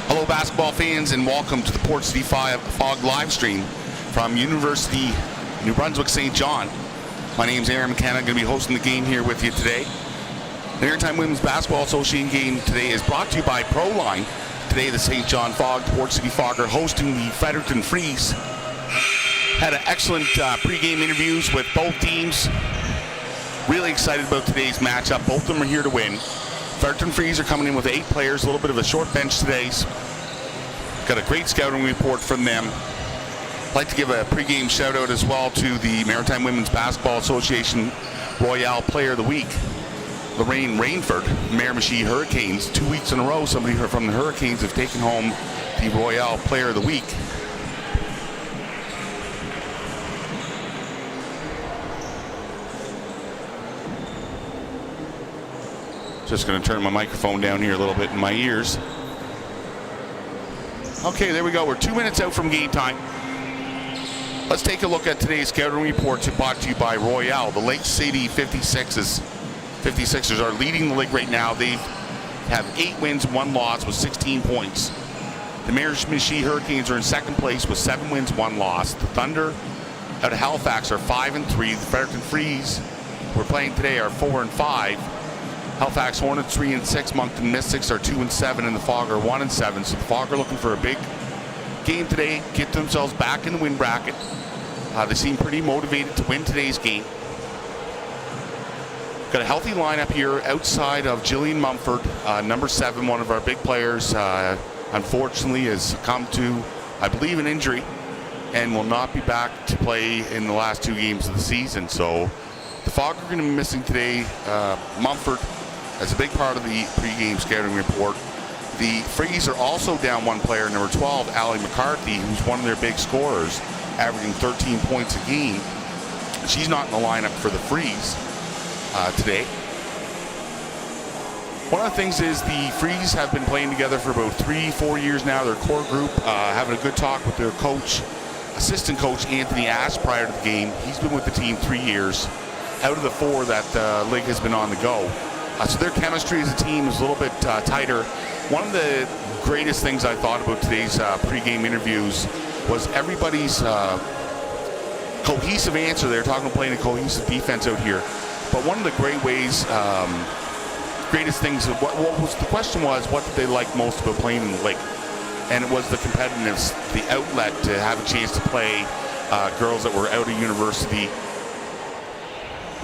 Hello basketball fans and welcome to the Port City Fog live stream from University New Brunswick St. John. My name is Aaron McKenna. I'm going to be hosting the game here with you today. The Maritime Women's Basketball Association game today is brought to you by Proline. Today the St. John Fog, Port City Fog are hosting the Fredericton Freeze. Had an excellent pregame interviews with both teams. Really excited about today's matchup. Both of them are here to win. Fredericton Freeze are coming in with 8 players, a little bit of a short bench today. Got a great scouting report from them. I'd like to give a pregame shout out as well to the Maritime Women's Basketball Association Royale Player of the Week, Lorraine Rainford, Miramichi Hurricanes. 2 weeks in a row, somebody from the Hurricanes have taken home the Royale Player of the Week. Just going to turn my microphone down here a little bit in my ears. Okay, there we go. We're 2 minutes out from game time. Let's take a look at today's scouting report brought to you by Royale. The Lake City 56ers are leading the league right now. They have 8 wins, 1 loss with 16 points. The Miramichi Hurricanes are in second place with 7 wins, 1 loss. The Thunder out of Halifax are 5-3. The Fredericton Freeze, we're playing today, are 4-5. Halifax Hornets 3-6, Moncton Mystics are 2-7, and the Fog are 1-7. So the Fog are looking for a big game today, get themselves back in the win bracket. They seem pretty motivated to win today's game. Got a healthy lineup here outside of Jillian Mumford, number 7, one of our big players. Unfortunately, has come to, I believe, an injury and will not be back to play in the last 2 games of the season. So the Fog are going to be missing today. Mumford as a big part of the pregame scouting report. The Freeze are also down 1 player, number 12, Allie McCarthy, who's one of their big scorers, averaging 13 points a game. She's not in the lineup for the Freeze today. One of the things is the Freeze have been playing together for about 3-4 years now. Their core group, having a good talk with their coach, assistant coach Anthony Ash prior to the game. He's been with the team 3 years out of the 4 that the league has been on the go. So their chemistry as a team is a little bit tighter. One of the greatest things I thought about today's pregame interviews was everybody's cohesive answer. They're talking about playing a cohesive defense out here. But one of the great ways, greatest things, what was the question was, what did they like most about playing in the league? And it was the competitiveness, the outlet to have a chance to play girls that were out of university,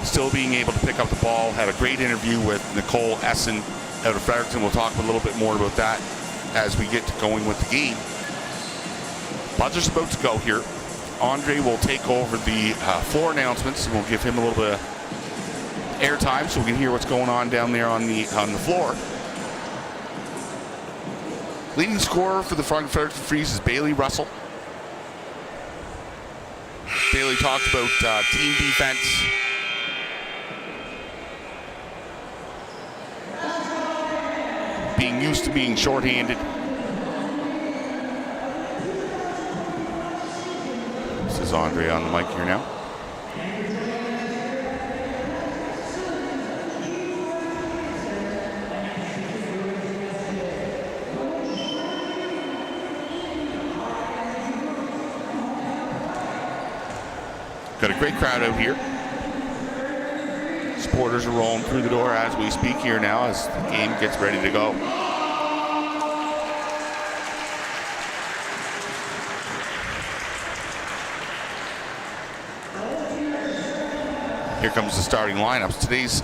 still being able to pick up the ball. Had a great interview with Nicole Essen out of Fredericton. We'll talk a little bit more about that as we get to going with the game. Buzzer's about to go here. Andre will take over the floor announcements, and we'll give him a little bit of airtime so we can hear what's going on down there on the floor. Leading scorer for the Fredericton Freeze is Bailey Russell. Bailey talked about team defense. Being used to being shorthanded. This is Andre on the mic here now. Got a great crowd out here. Supporters are rolling through the door as we speak here now as the game gets ready to go. Here comes the starting lineups. Today's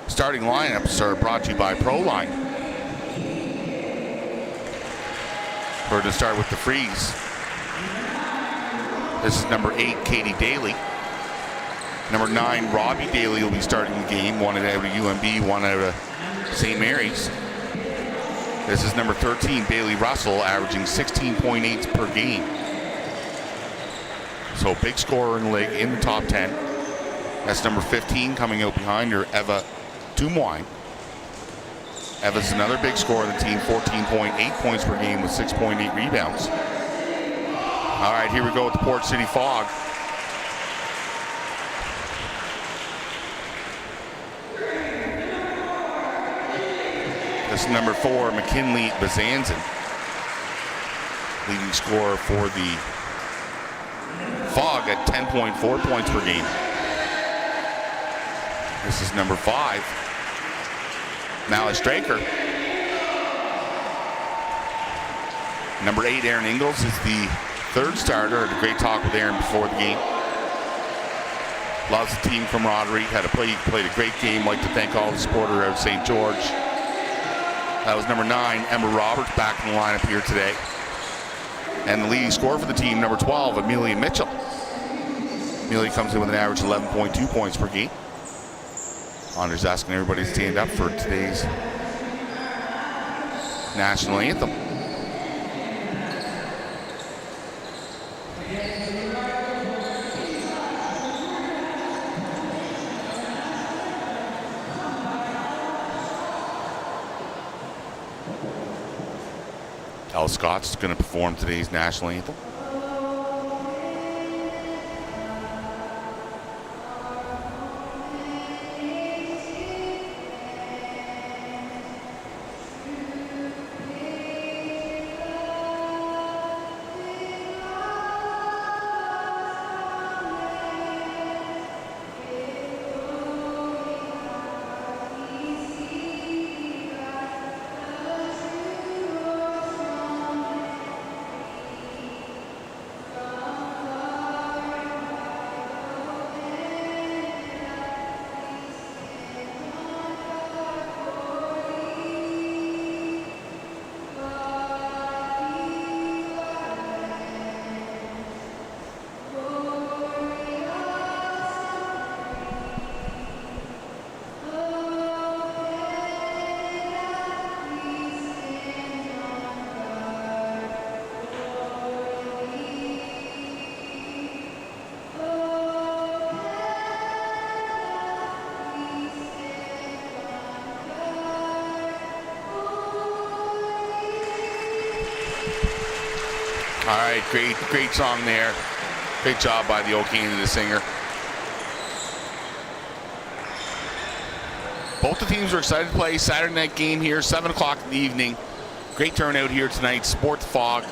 starting lineups are brought to you by Proline. We're going to start with the Freeze. This is number 8, Katie Daly. Number 9, Robbie Daly will be starting the game. One out of UMB, one out of St. Mary's. This is number 13, Bailey Russell, averaging 16.8 per game. So big scorer in the league, in the top 10. That's number 15 coming out behind her, Eva Dumoine. Eva's another big scorer on the team, 14.8 points per game with 6.8 rebounds. All right, here we go with the Port City Fog. This is number 4, McKinley Bazanzin. leading scorer for the Fog at 10.4 points per game. This is number 5, Mallet Straker. Number 8, Aaron Ingalls, is the 3rd starter. Had a great talk with Aaron before the game. Loves the team camaraderie. Played a great game. Like to thank all the supporters out of St. George. That was number 9, Emma Roberts, back in the lineup here today. And the leading scorer for the team, number 12, Amelia Mitchell. Amelia comes in with an average 11.2 points per game. Andre's asking everybody to stand up for today's national anthem. Al Scott's going to perform today's national anthem. All right, great song there. Great job by the old Canada singer. Both the teams are excited to play Saturday night game here, 7 o'clock in the evening. Great turnout here tonight. Support the Fog.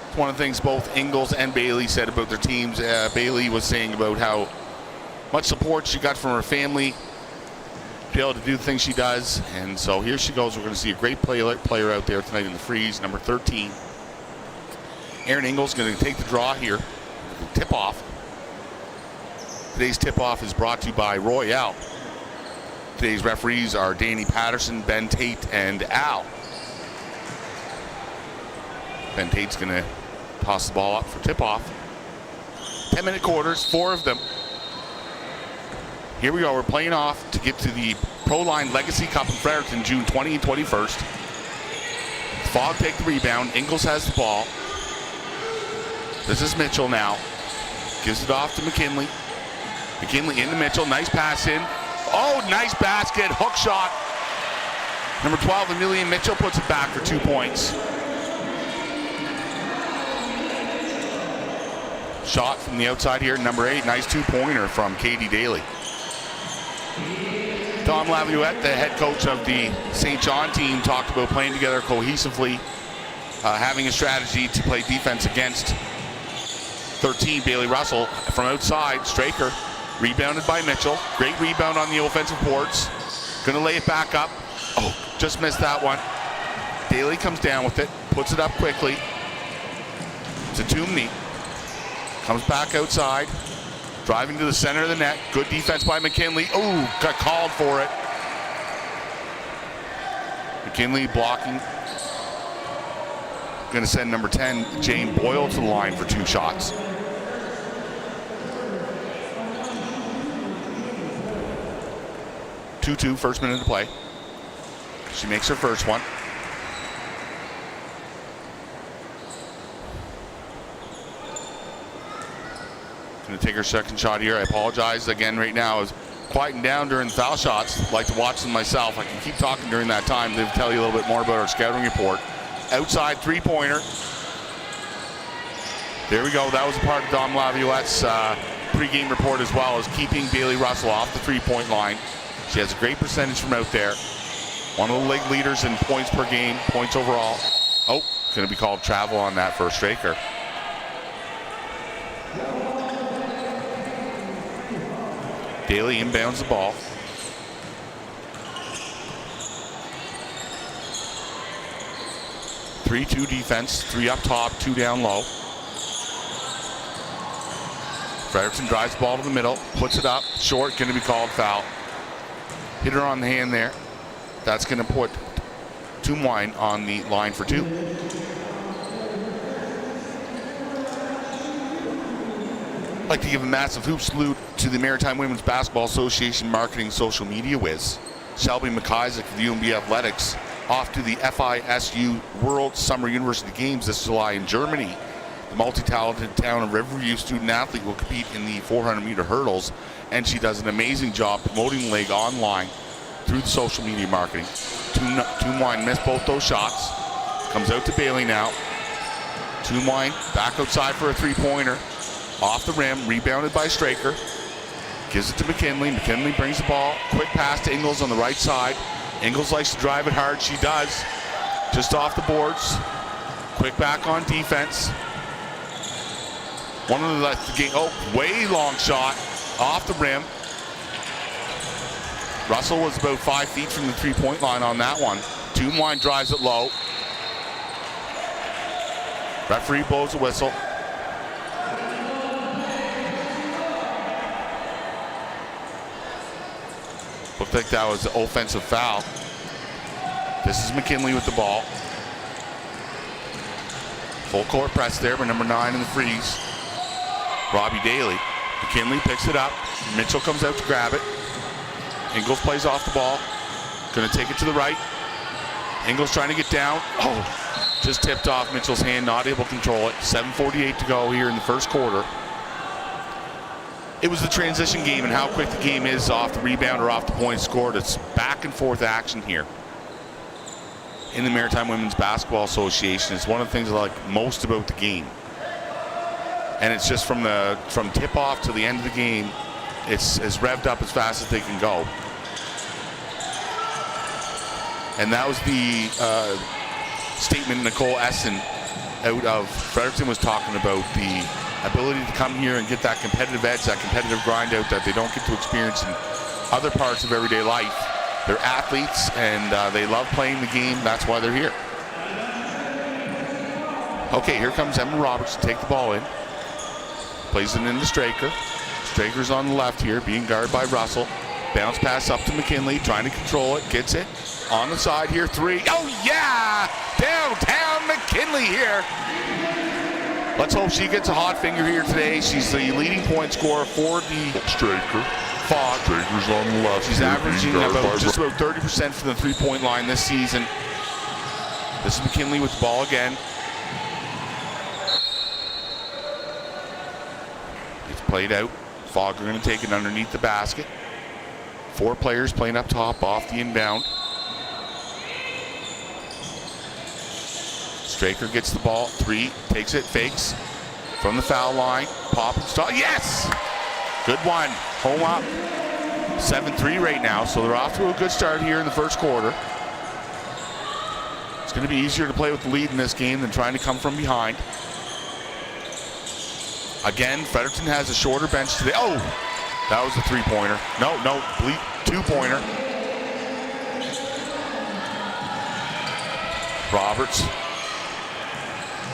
It's one of the things both Ingalls and Bailey said about their teams. Bailey was saying about how much support she got from her family to be able to do the things she does. And so here she goes. We're going to see a great player out there tonight in the freeze, number 13. Aaron Ingalls going to take the draw here. Tip-off. Today's tip-off is brought to you by Royale. Today's referees are Danny Patterson, Ben Tate, and Al. Ben Tate's going to toss the ball up for tip-off. 10-minute quarters, 4 of them. Here we go. We're playing off to get to the Proline Legacy Cup in Fredericton, June 20 and 21st. Fog take the rebound. Ingalls has the ball. This is Mitchell now. Gives it off to McKinley. McKinley into Mitchell. Nice pass in. Oh, nice basket. Hook shot. Number 12, Amelia Mitchell, puts it back for 2 points. Shot from the outside here. Number 8, nice 2-pointer from Katie Daly. Tom Laviolette, the head coach of the St. John team, talked about playing together cohesively, having a strategy to play defense against 13, Bailey Russell. From outside, Straker, rebounded by Mitchell. Great rebound on the offensive boards. Gonna lay it back up. Oh, just missed that one. Daly comes down with it, puts it up quickly to Toomney. Comes back outside, driving to the center of the net. Good defense by McKinley. Oh, got called for it. McKinley blocking. Going to send number 10, Jane Boyle, to the line for 2 shots. Two, first minute to play. She makes her first one. Going to take her second shot here. I apologize again right now. I was quieting down during the foul shots. Like to watch them myself. I can keep talking during that time. They'll tell you a little bit more about our scouting report. Outside 3-pointer. There we go. That was a part of Dom Laviolette's pregame report as well, as keeping Bailey Russell off the 3-point line. She has a great percentage from out there. One of the league leaders in points per game, points overall. Oh, going to be called travel on that for Straker. Daly inbounds the ball. Three-two defense, 3 up top, 2 down low. Fredericton drives the ball to the middle, puts it up, short, going to be called foul. Hit her on the hand there. That's going to put Toomwine on the line for 2. I'd like to give a massive hoop salute to the Maritime Women's Basketball Association Marketing Social Media Whiz. Shelby McIsaac of the UMB Athletics off to the FISU World Summer University Games this July in Germany. The multi-talented town of Riverview student athlete will compete in the 400-meter hurdles, and she does an amazing job promoting the leg online through the social media marketing. Toomwine missed both those shots. Comes out to Bailey now. Toomwine back outside for a 3-pointer. Off the rim, rebounded by Straker. Gives it to McKinley. McKinley brings the ball. Quick pass to Ingles on the right side. Ingles likes to drive it hard. She does. Just off the boards. Quick back on defense. One of the game. Oh, way long shot off the rim. Russell was about 5 feet from the 3-point line on that one. Toomwine drives it low. Referee blows a whistle. Looked like that was an offensive foul. This is McKinley with the ball. Full court press there by number 9 in the freeze. Robbie Daly. McKinley picks it up. Mitchell comes out to grab it. Ingles plays off the ball. Going to take it to the right. Ingles trying to get down. Oh, just tipped off Mitchell's hand, not able to control it. 7:48 to go here in the first quarter. It was the transition game and how quick the game is off the rebound or off the point scored. It's back and forth action here in the Maritime Women's Basketball Association. It's one of the things I like most about the game. And it's just from tip-off to the end of the game, it's as revved up as fast as they can go. And that was the statement Nicole Essen out of Fredericton was talking about, the ability to come here and get that competitive edge, that competitive grind out that they don't get to experience in other parts of everyday life. They're athletes and they love playing the game. That's why they're here. Okay, here comes Emma Roberts to take the ball in. Plays it into Straker. Straker's on the left here, being guarded by Russell. Bounce pass up to McKinley, trying to control it. Gets it. On the side here, 3. Oh, yeah! Downtown McKinley here. Let's hope she gets a hot finger here today. She's the leading point scorer for the Straker. Fog. Straker's on the left. She's averaging just about 30% from the 3-point line this season. This is McKinley with the ball again. It's played out. Fog are going to take it underneath the basket. 4 players playing up top off the inbound. Straker gets the ball, 3, takes it, fakes from the foul line, pop and stop. Yes! Good one. Home up. 7-3 right now, so they're off to a good start here in the first quarter. It's going to be easier to play with the lead in this game than trying to come from behind. Again, Fredericton has a shorter bench today. Oh, that was a 3-pointer. No, 2-pointer. Roberts.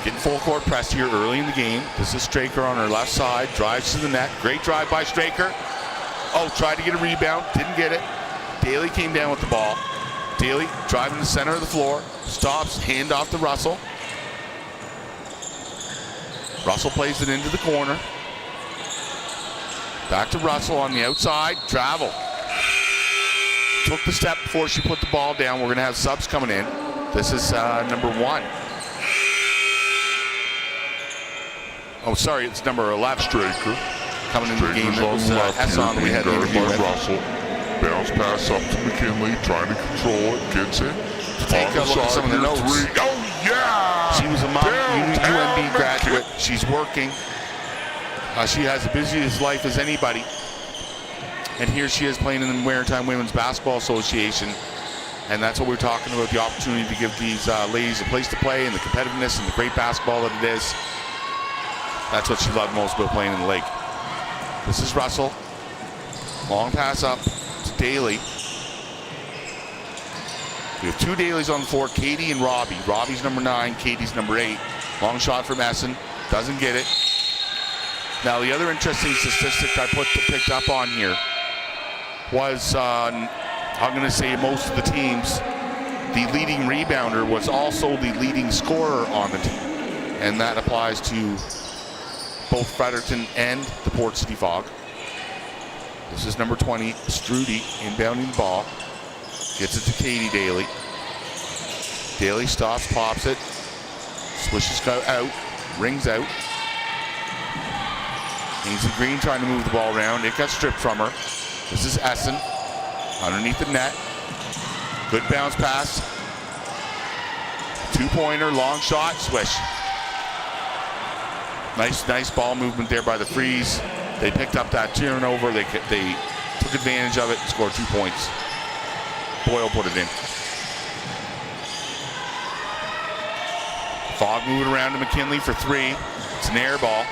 Getting full court press here early in the game. This is Straker on her left side. Drives to the net. Great drive by Straker. Oh, tried to get a rebound. Didn't get it. Daly came down with the ball. Daly driving the center of the floor. Stops. Hand off to Russell. Russell plays it into the corner. Back to Russell on the outside. Travel. Took the step before she put the ball down. We're going to have subs coming in. This is number 1. Oh, sorry, it's number 11. Straker. Coming into the game. It was Esson we had the interview with. Russell. Bounce pass up to McKinley, trying to control it, gets it. Take a look at some of the notes. 3. Oh, yeah! She was a UMB graduate. She's working. She has the busiest life as anybody. And here she is playing in the Maritime Women's Basketball Association. And that's what we're talking about, the opportunity to give these ladies a place to play and the competitiveness and the great basketball that it is. That's what she loved most about playing in the league. This is Russell. Long pass up to Daly. We have two Dalys on the floor, Katie and Robbie. Robbie's number 9, Katie's number 8. Long shot from Essen. Doesn't get it. Now, the other interesting statistic I picked up on here was, I'm going to say most of the teams, the leading rebounder was also the leading scorer on the team. And that applies to both Fredericton and the Port City Fog. This is number 20, Strudy, inbounding the ball. Gets it to Katie Daly. Daly stops, pops it. Swishes out, rings out. Ainsley Green trying to move the ball around. It got stripped from her. This is Essen. Underneath the net. Good bounce pass. Two-pointer, long shot, swish. Nice ball movement there by the Freeze. They picked up that turnover. They took advantage of it and scored 2 points. Boyle put it in. Fog moving around to McKinley for 3. It's an air ball.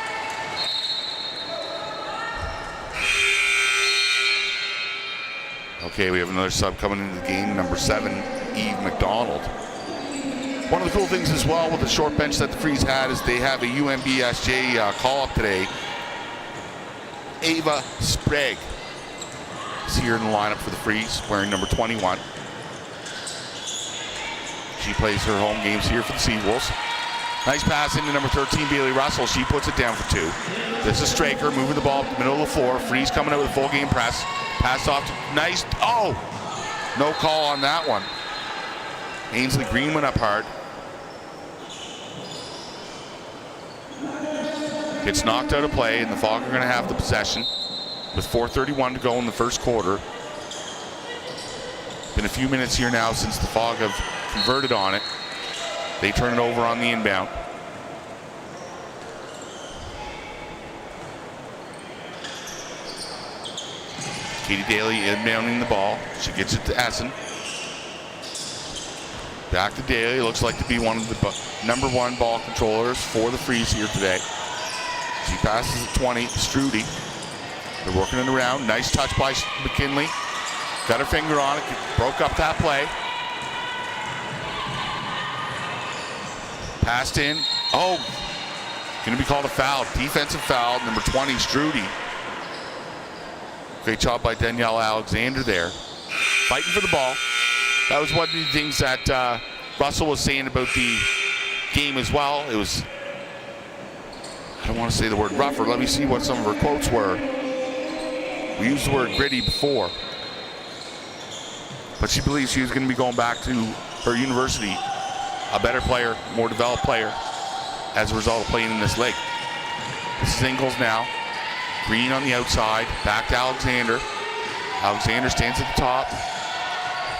Okay, we have another sub coming into the game, number 7, Eve McDonald. One of the cool things as well with the short bench that the Freeze had is they have a UMBSJ call-up today. Ava Sprague is here in the lineup for the Freeze, wearing number 21. She plays her home games here for the Seawolves. Nice pass into number 13, Bailey Russell. She puts it down for 2. This is Straker moving the ball up the middle of the floor. Freeze coming out with a full game press. Pass off to nice. Oh! No call on that one. Ainsley Green went up hard. Gets knocked out of play, and the Fog are going to have the possession with 4:31 to go in the first quarter. Been a few minutes here now since the Fog have converted on it. They turn it over on the inbound. Katie Daly inbounding the ball. She gets it to Essen. Back to Daly. Looks like to be one of the number 1 ball controllers for the Freeze here today. She passes at 20, Strudy. They're working it around. Nice touch by McKinley. Got her finger on it. Broke up that play. Passed in. Oh, going to be called a foul. Defensive foul, number 20, Strudy. Great job by Danielle Alexander there. Fighting for the ball. That was one of the things that Russell was saying about the game as well. It was, I don't want to say the word rougher. Let me see what some of her quotes were. We used the word gritty before. But she believes she was going to be going back to her university a better player, more developed player as a result of playing in this league. This is Ingles now. Green on the outside, back to Alexander. Alexander stands at the top.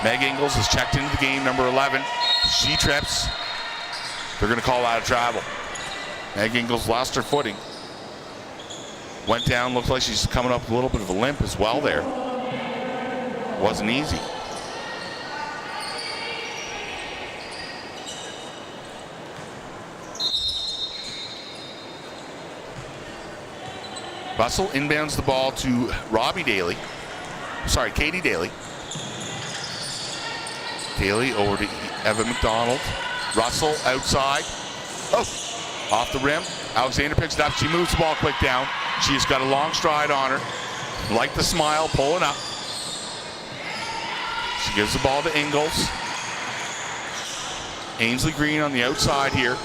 Meg Ingles is checked into the game, number 11. She trips. They're going to call out of travel. Meg Ingles lost her footing. Went down, looks like she's coming up with a little bit of a limp as well there. Wasn't easy. Russell inbounds the ball to Katie Daly. Daly over to Eva McDonald. Russell outside. Oh, off the rim. Alexander picks it up. She moves the ball quick down. She's got a long stride on her. Like the smile, pulling up. She gives the ball to Ingles. Ainsley Green on the outside here.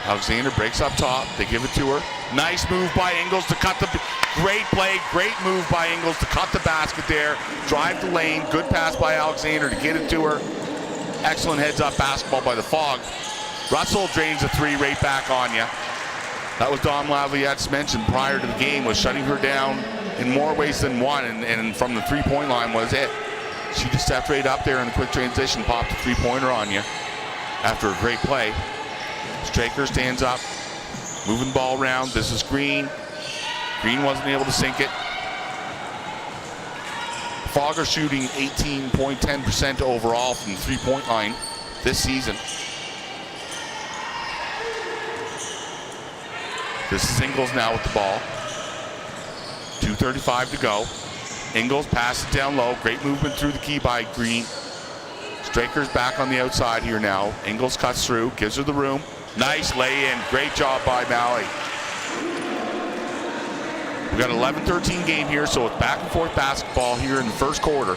Alexander breaks up top. They give it to her. Nice move by Ingles to cut the... Great play, great move by Ingles to cut the basket there. Drive the lane. Good pass by Alexander to get it to her. Excellent heads-up basketball by the Fog. Russell drains a 3 right back on you. That was Dom Laviette's mention prior to the game, was shutting her down in more ways than one, and from the three-point line was it. She just stepped right up there in the quick transition, popped a three-pointer on you after a great play. Straker stands up, moving the ball around. This is Green. Green wasn't able to sink it. Fog are shooting 18.10% overall from the three-point line this season. This is Ingles now with the ball. 2:35 to go. Ingles passes it down low. Great movement through the key by Green. Straker's back on the outside here now. Ingles cuts through, gives her the room. Nice lay-in. Great job by Malley. We got an 11-13 game here, so it's back and forth basketball here in the first quarter.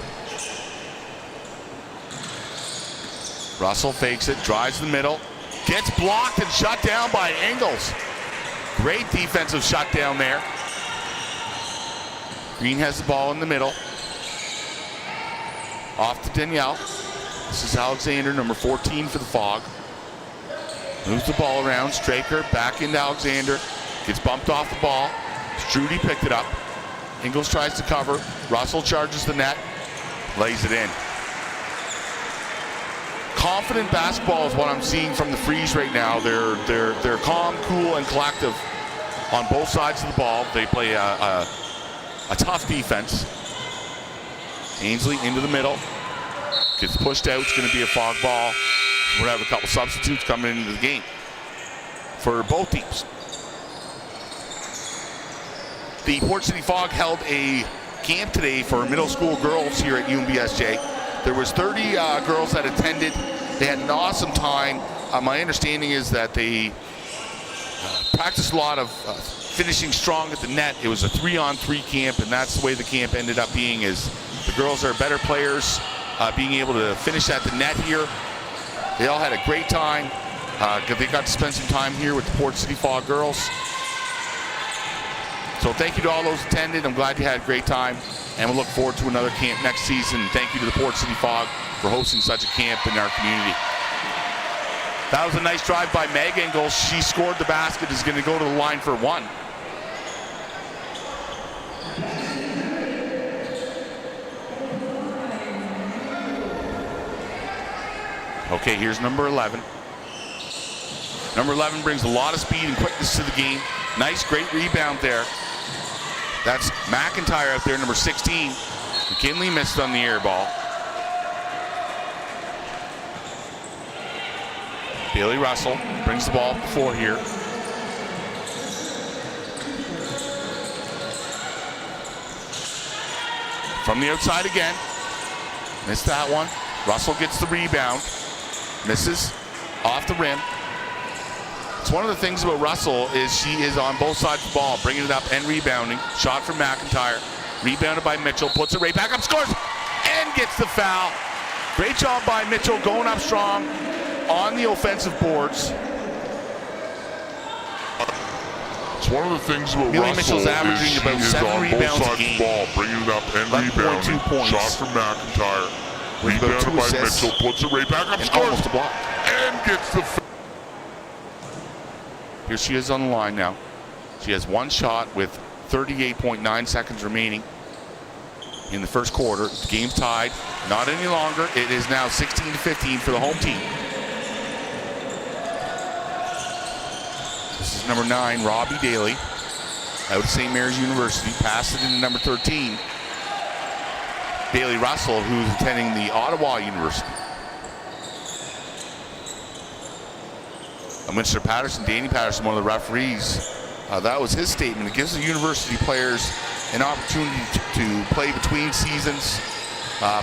Russell fakes it, drives the middle, gets blocked and shut down by Ingles. Great defensive shutdown there. Green has the ball in the middle. Off to Danielle. This is Alexander, number 14 for the Fog. Moves the ball around. Straker back into Alexander. Gets bumped off the ball. Strudy picked it up. Ingles tries to cover. Russell charges the net. Lays it in. Confident basketball is what I'm seeing from the Freeze right now. They're calm, cool, and collective on both sides of the ball. They play a tough defense. Ainsley into the middle. Gets pushed out. It's going to be a Fog ball. We're going to have a couple substitutes coming into the game for both teams. The Port City Fog held a camp today for middle school girls here at UMBSJ. There was 30 girls that attended. They had an awesome time. My understanding is that they practiced a lot of finishing strong at the net. It was a 3-on-3 camp, and that's the way the camp ended up being. Is the girls are better players, being able to finish at the net here. They all had a great time. They got to spend some time here with the Port City Fog girls. So thank you to all those attended. I'm glad you had a great time, and we'll look forward to another camp next season. Thank you to the Port City Fog for hosting such a camp in our community. That was a nice drive by Meg Ingles. She scored the basket, is going to go to the line for one. Okay, here's number 11. Number 11 brings a lot of speed and quickness to the game. Nice, great rebound there. That's McIntyre out there, number 16. McKinley missed on the air ball. Bailey Russell brings the ball before here. From the outside again. Missed that one. Russell gets the rebound. Misses off the rim. It's one of the things about Russell is she is on both sides of the ball, bringing it up and rebounding. Shot from McIntyre. Rebounded by Mitchell. Puts it right back up. Scores! And gets the foul. Great job by Mitchell going up strong on the offensive boards. It's one of the things about Millie Russell Mitchell's averaging is about he is 7 on rebounds both a sides of game. the ball, bringing it up and 11.2 rebounding. points. Shot from McIntyre. With about 2 Rebounded by assists. Mitchell. Puts it right back up. And Scores! almost a block. And gets the foul. Here she is on the line now. She has one shot with 38.9 seconds remaining in the first quarter. The game's tied. Not any longer. It is now 16-15 for the home team. This is number 9, Robbie Daly, out of St. Mary's University. Passed it into number 13, Bailey Russell, who's attending the Ottawa University. And Mr. Patterson, Danny Patterson, one of the referees, that was his statement. It gives the university players an opportunity to play between seasons,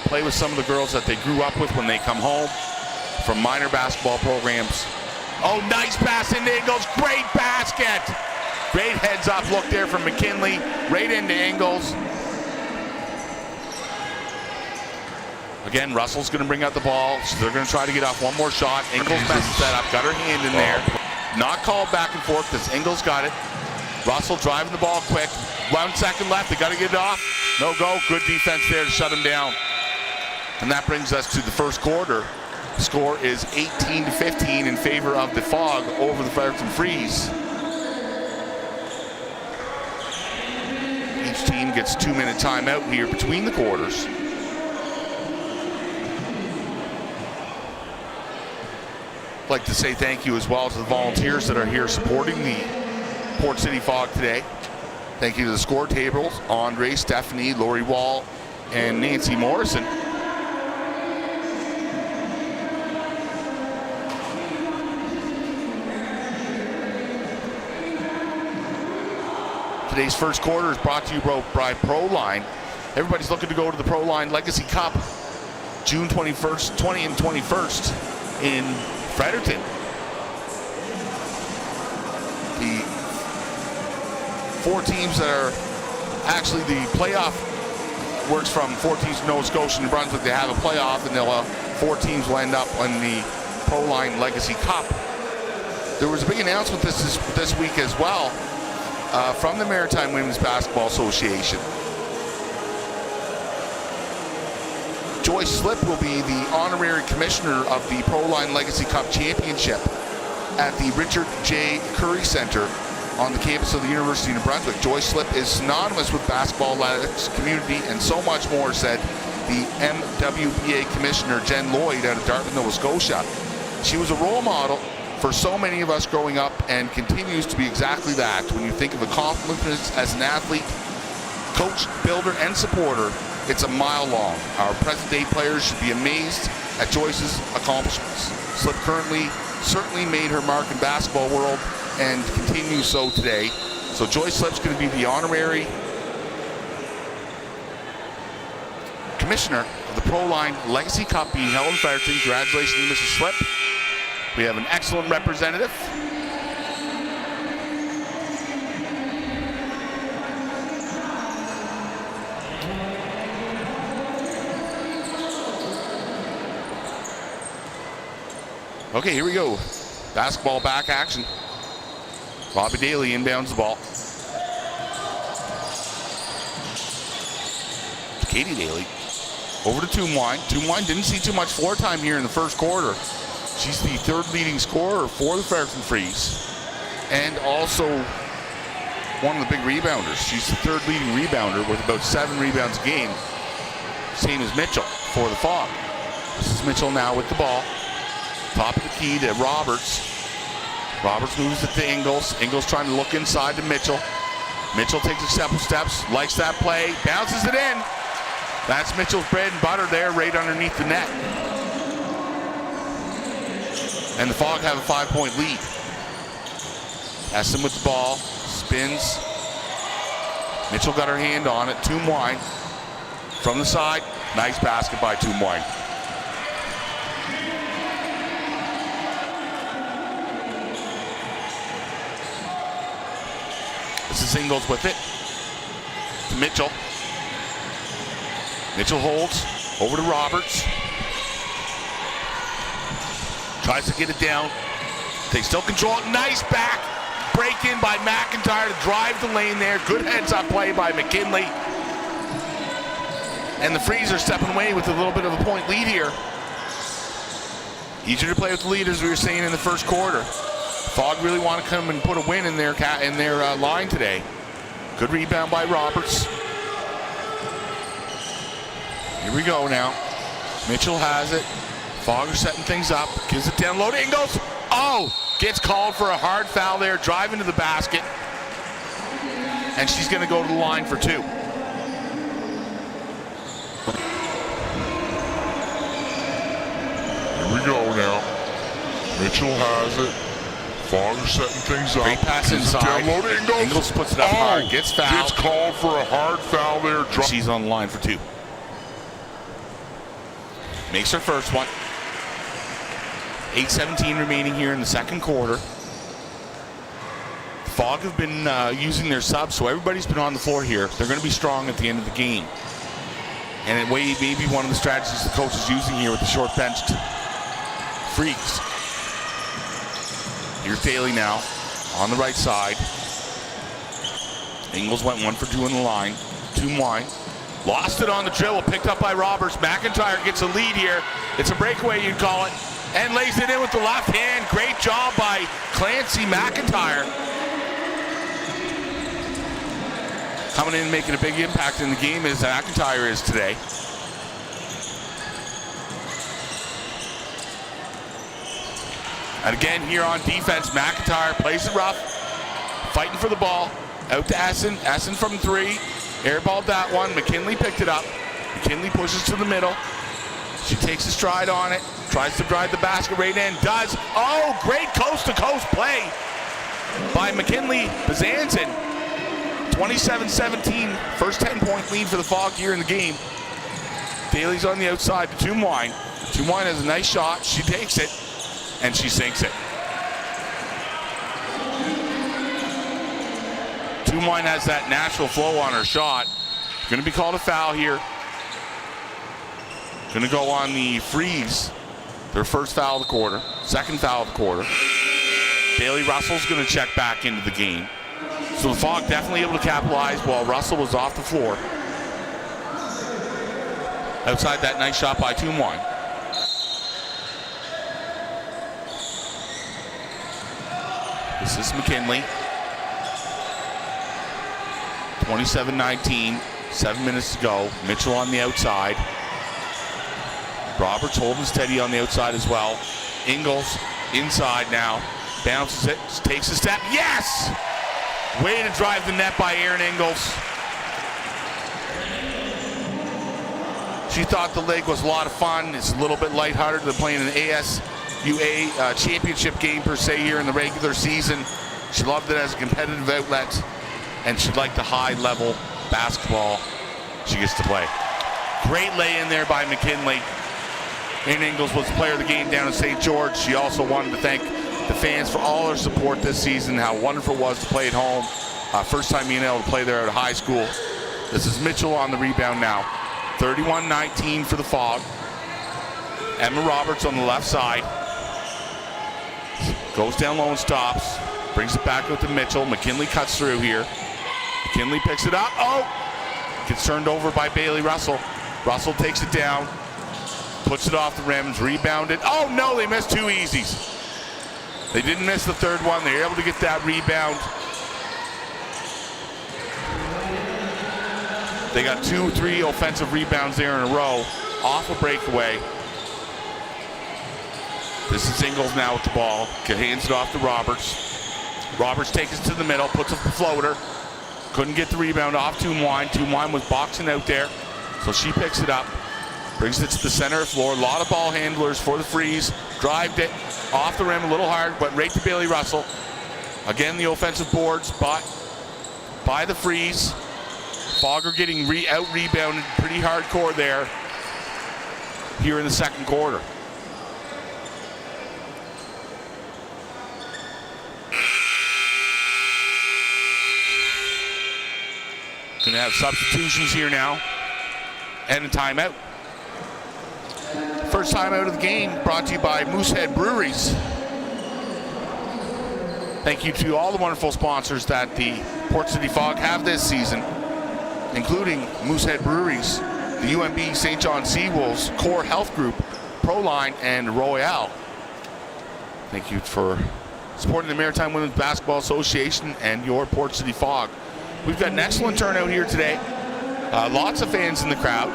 play with some of the girls that they grew up with when they come home from minor basketball programs. Oh, nice pass into Ingles. Great basket. Great heads-up look there from McKinley. Right into Ingles. Again, Russell's going to bring out the ball. So they're going to try to get off one more shot. Ingles messes that up. Got her hand in there. Not called back and forth because Ingles got it. Russell driving the ball quick. 1 second left. They got to get it off. No go. Good defense there to shut him down. And that brings us to the first quarter. The score is 18-15 in favor of the Fog over the Fredericton Freeze. Each team gets 2-minute timeout here between the quarters. I'd like to say thank you as well to the volunteers that are here supporting the Port City Fog today. Thank you to the score tables, Andre, Stephanie, Lori Wall, and Nancy Morrison. Today's first quarter is brought to you by Proline. Everybody's looking to go to the Proline Legacy Cup June 21st, 20 and 21st in Fredericton. The 4 teams that are actually the playoff works from 4 teams from Nova Scotia and New Brunswick. They have a playoff, and 4 teams will end up on the Proline Legacy Cup. There was a big announcement this week as well from the Maritime Women's Basketball Association. Joyce Slip will be the honorary commissioner of the Proline Legacy Cup Championship at the Richard J. Curry Center on the campus of the University of New Brunswick. Joyce Slip is synonymous with basketball athletics, community, and so much more, said the MWBA commissioner Jen Lloyd out of Dartmouth, Nova Scotia. She was a role model for so many of us growing up and continues to be exactly that. When you think of accomplishments as an athlete, coach, builder, and supporter, it's a mile long. Our present-day players should be amazed at Joyce's accomplishments. Slip currently certainly made her mark in basketball world and continues so today. So Joyce Slip's going to be the honorary commissioner of the Proline Legacy Cup being held in Fredericton. Congratulations to Mrs. Slip. We have an excellent representative. Okay, here we go. Basketball back action. Bobby Daly inbounds the ball. Katie Daly over to Toomwine. Toomwine didn't see too much floor time here in the first quarter. She's the 3rd leading scorer for the Fredericton Freeze and also one of the big rebounders. She's the 3rd leading rebounder with about 7 rebounds a game. Same as Mitchell for the Fog. This is Mitchell now with the ball. Top of the key to Roberts. Roberts moves it to Ingles. Ingles trying to look inside to Mitchell. Mitchell takes a couple steps, likes that play, bounces it in. That's Mitchell's bread and butter there, right underneath the net. And the Fog have a 5-point lead. Essen with the ball, spins. Mitchell got her hand on it. Toomwine from the side. Nice basket by Toomwine. This is Ingles with it. To Mitchell. Mitchell holds. Over to Roberts. Tries to get it down. They still control it. Nice back break in by McIntyre to drive the lane there. Good heads-up play by McKinley. And the Freeze are stepping away with a little bit of a point lead here. Easier to play with the lead, as we were saying in the first quarter. Fog really want to come and put a win in their line today. Good rebound by Roberts. Here we go now. Mitchell has it. Fog are setting things up. Gives it down low to Ingles. Oh! Gets called for a hard foul there. Driving to the basket. And she's going to go to the line for 2. Here we go now. Mitchell has it. Fog are setting things up. Great pass inside. Down low to Ingles. Ingles puts it up hard. Gets fouled. Gets called for a hard foul there. She's on the line for 2. Makes her first one. 8:17 remaining here in the second quarter. Fog have been using their subs, so everybody's been on the floor here. They're going to be strong at the end of the game. And it may be one of the strategies the coach is using here with the short benched Freaks. Here's Daly now on the right side. Ingles went 1 for 2 on the line. Toomwine. Lost it on the dribble, picked up by Roberts. McIntyre gets a lead here. It's a breakaway, you'd call it. And lays it in with the left hand. Great job by Clancy McIntyre. Coming in and making a big impact in the game as McIntyre is today. And again, here on defense, McIntyre plays it rough. Fighting for the ball. Out to Essen. Essen from 3. Airballed that one. McKinley picked it up. McKinley pushes to the middle. She takes a stride on it. Tries to drive the basket right in. Does. Oh, great coast-to-coast play by McKinley Bazanson. 27-17. First 10-point lead for the Fog here in the game. Daly's on the outside to Toomwine. Toomwine has a nice shot. She takes it, and she sinks it. Toomwine has that natural flow on her shot. Going to be called a foul here. Going to go on the Freeze. Their first foul of the quarter. Second foul of the quarter. Bailey Russell's going to check back into the game. So the Fog definitely able to capitalize while Russell was off the floor. Outside that nice shot by Toomwine. This is McKinley. 27-19. 7 minutes to go. Mitchell on the outside. Roberts holding steady on the outside as well. Ingles inside now. Bounces it. Takes a step. Yes! Way to drive the net by Erin Ingles. She thought the leg was a lot of fun. It's a little bit lighthearted than playing an ASUA championship game per se here in the regular season. She loved it as a competitive outlet, and she liked the high-level basketball she gets to play. Great lay in there by McKinley. Erin Ingles was the player of the game down in St. George. She also wanted to thank the fans for all their support this season, how wonderful it was to play at home. First time being able to play there at high school. This is Mitchell on the rebound now. 31-19 for the Fog. Emma Roberts on the left side. Goes down low and stops. Brings it back out to Mitchell. McKinley cuts through here. McKinley picks it up. Oh! Gets turned over by Bailey Russell. Russell takes it down. Puts it off the rims. Rebounded. Oh no, they missed two easies. They didn't miss the third one. They were able to get that rebound. They got 2-3 offensive rebounds there in a row. Off a breakaway. This is Ingles now with the ball. Hands it off to Roberts. Roberts takes it to the middle. Puts up the floater. Couldn't get the rebound off Toomwine. Toomwine was boxing out there. So she picks it up. Brings it to the center of the floor. A lot of ball handlers for the Freeze. Drived it off the rim a little hard, but right to Bailey Russell. Again, the offensive boards by the Freeze. Fogger getting out-rebounded pretty hardcore there here in the second quarter. Going to have substitutions here now and a timeout. First time out of the game brought to you by Moosehead Breweries. Thank you to all the wonderful sponsors that the Port City Fog have this season, including Moosehead Breweries, the UMB St. John Seawolves, Core Health Group, Proline, and Royale. Thank you for supporting the Maritime Women's Basketball Association and your Port City Fog. We've got an excellent turnout here today. Lots of fans in the crowd.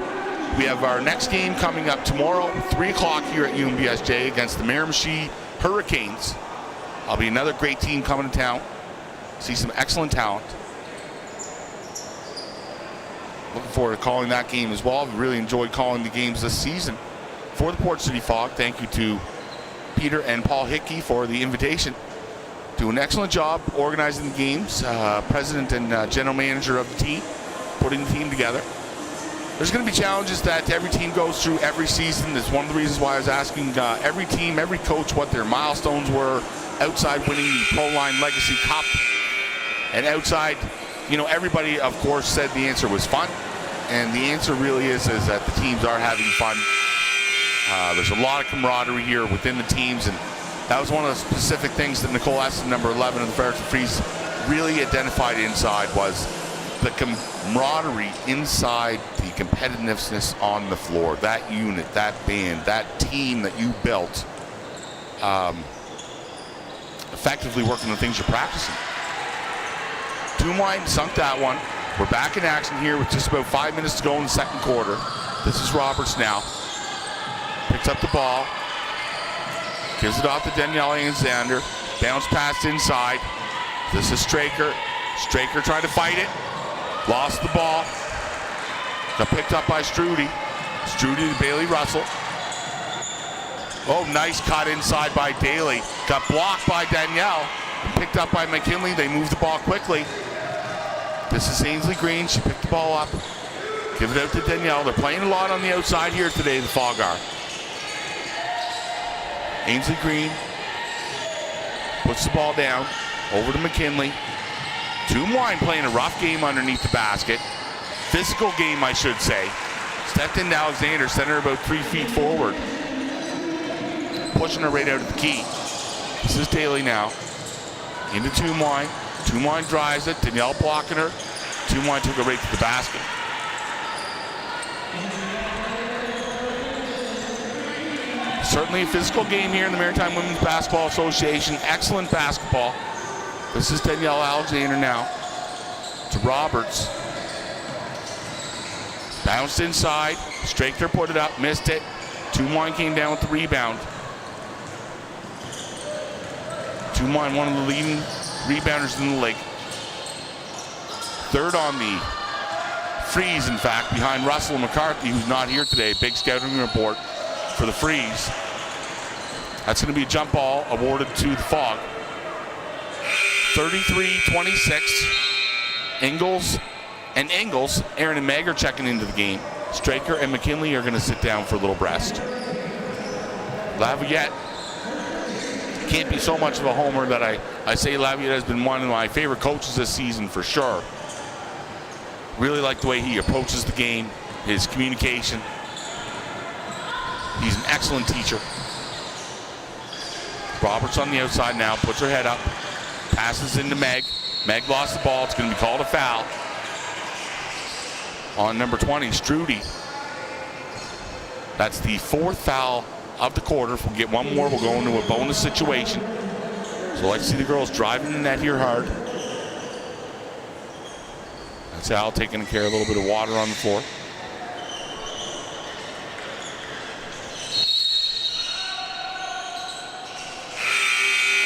We have our next game coming up tomorrow, 3 o'clock here at UMBSJ against the Miramichi Hurricanes. I'll be another great team coming to town. See some excellent talent. Looking forward to calling that game as well. I've really enjoyed calling the games this season for the Port City Fog. Thank you to Peter and Paul Hickey for the invitation. Do an excellent job organizing the games. President and general manager of the team, putting the team together. There's going to be challenges that every team goes through every season. That's one of the reasons why I was asking every team, every coach what their milestones were outside winning the Proline Legacy Cup. And outside, you know, everybody, of course, said the answer was fun. And the answer really is that the teams are having fun. There's a lot of camaraderie here within the teams, and that was one of the specific things that Nicole Essen, number 11 of the Fredericton Freeze, really identified inside was the camaraderie inside, the competitiveness on the floor, that unit, that band, that team that you built, effectively working the things you're practicing. Toomwine sunk that one. We're back in action here with just about 5 minutes to go in the second quarter. This is Roberts now. Picks up the ball. Gives it off to Danielle Alexander. Bounce pass inside. This is Straker. Straker trying to fight it. Lost the ball. Got picked up by Strudy. Strudy to Bailey Russell. Oh, nice cut inside by Daly. Got blocked by Danielle. Picked up by McKinley. They move the ball quickly. This is Ainsley Green. She picked the ball up. Give it out to Danielle. They're playing a lot on the outside here today, the Fog are. Ainsley Green puts the ball down. Over to McKinley. Toomwine playing a rough game underneath the basket. Physical game, I should say. Stepped into Alexander, sent her about 3 feet forward. Pushing her right out of the key. This is Daly now. Into Toomwine. Toomwine drives it. Danielle blocking her. Toomwine took it right to the basket. Certainly a physical game here in the Maritime Women's Basketball Association. Excellent basketball. This is Danielle Alexander now. To Roberts. Bounced inside. Straker put it up. Missed it. Toomwine came down with the rebound. Toomwine, one of the leading rebounders in the league. Third on the Freeze, in fact, behind Russell McCarthy, who's not here today. Big scouting report for the Freeze. That's going to be a jump ball awarded to the Fog. 33-26. Ingalls and Ingalls. Aaron and Meg are checking into the game. Straker and McKinley are going to sit down for a little rest. Lafayette. Can't be so much of a homer that I say Lafayette has been one of my favorite coaches this season for sure. Really like the way he approaches the game, his communication. He's an excellent teacher. Roberts on the outside now, puts her head up, passes into Meg. Meg lost the ball. It's going to be called a foul on number 20, Strudy. That's the 4th foul of the quarter. If we get one more, we'll go into a bonus situation. So let's see the girls driving the net here hard. That's Al taking care of a little bit of water on the floor.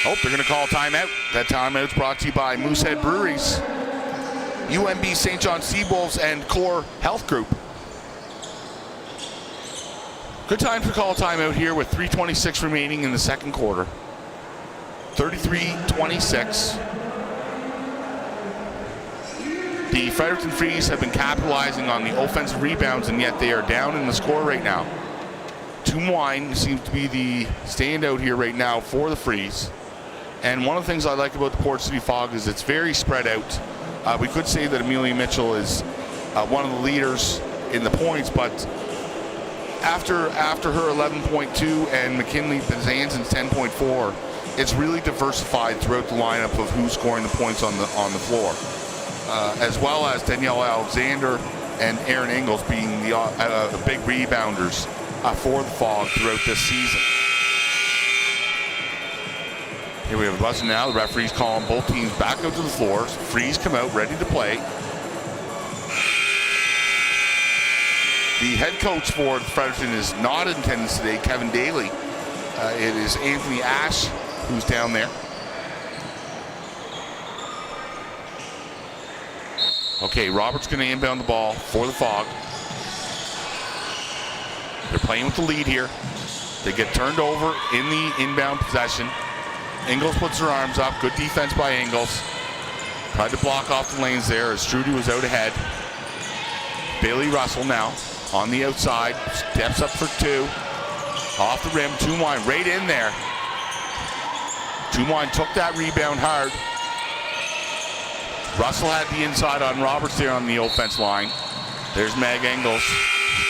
Oh, they're going to call a timeout. That timeout's brought to you by Moosehead Breweries, UMB St. John Seawolves, and Core Health Group. Good time to call a timeout here with 3:26 remaining in the second quarter. 33-26. The Fredericton Freeze have been capitalizing on the offensive rebounds, and yet they are down in the score right now. Toomwine seems to be the standout here right now for the Freeze. And one of the things I like about the Port City Fog is it's very spread out. We could say that Amelia Mitchell is one of the leaders in the points, but after her 11.2 and McKinley Zanzen's 10.4, it's really diversified throughout the lineup of who's scoring the points on the floor, as well as Danielle Alexander and Erin Ingalls being the big rebounders for the Fog throughout this season. Here we have a buzzer now. The referee's calling both teams back out to the floors. Freeze come out ready to play. The head coach for Fredericton is not in attendance today, Kevin Daly. It is Anthony Ash who's down there. Okay, Roberts going to inbound the ball for the Fog. They're playing with the lead here. They get turned over in the inbound possession. Ingalls puts her arms up. Good defense by Ingalls. Tried to block off the lanes there as Strudy was out ahead. Bailey Russell now on the outside. Steps up for two. Off the rim. Toomwine right in there. Toomwine took that rebound hard. Russell had the inside on Roberts there on the offense line. There's Meg Ingalls.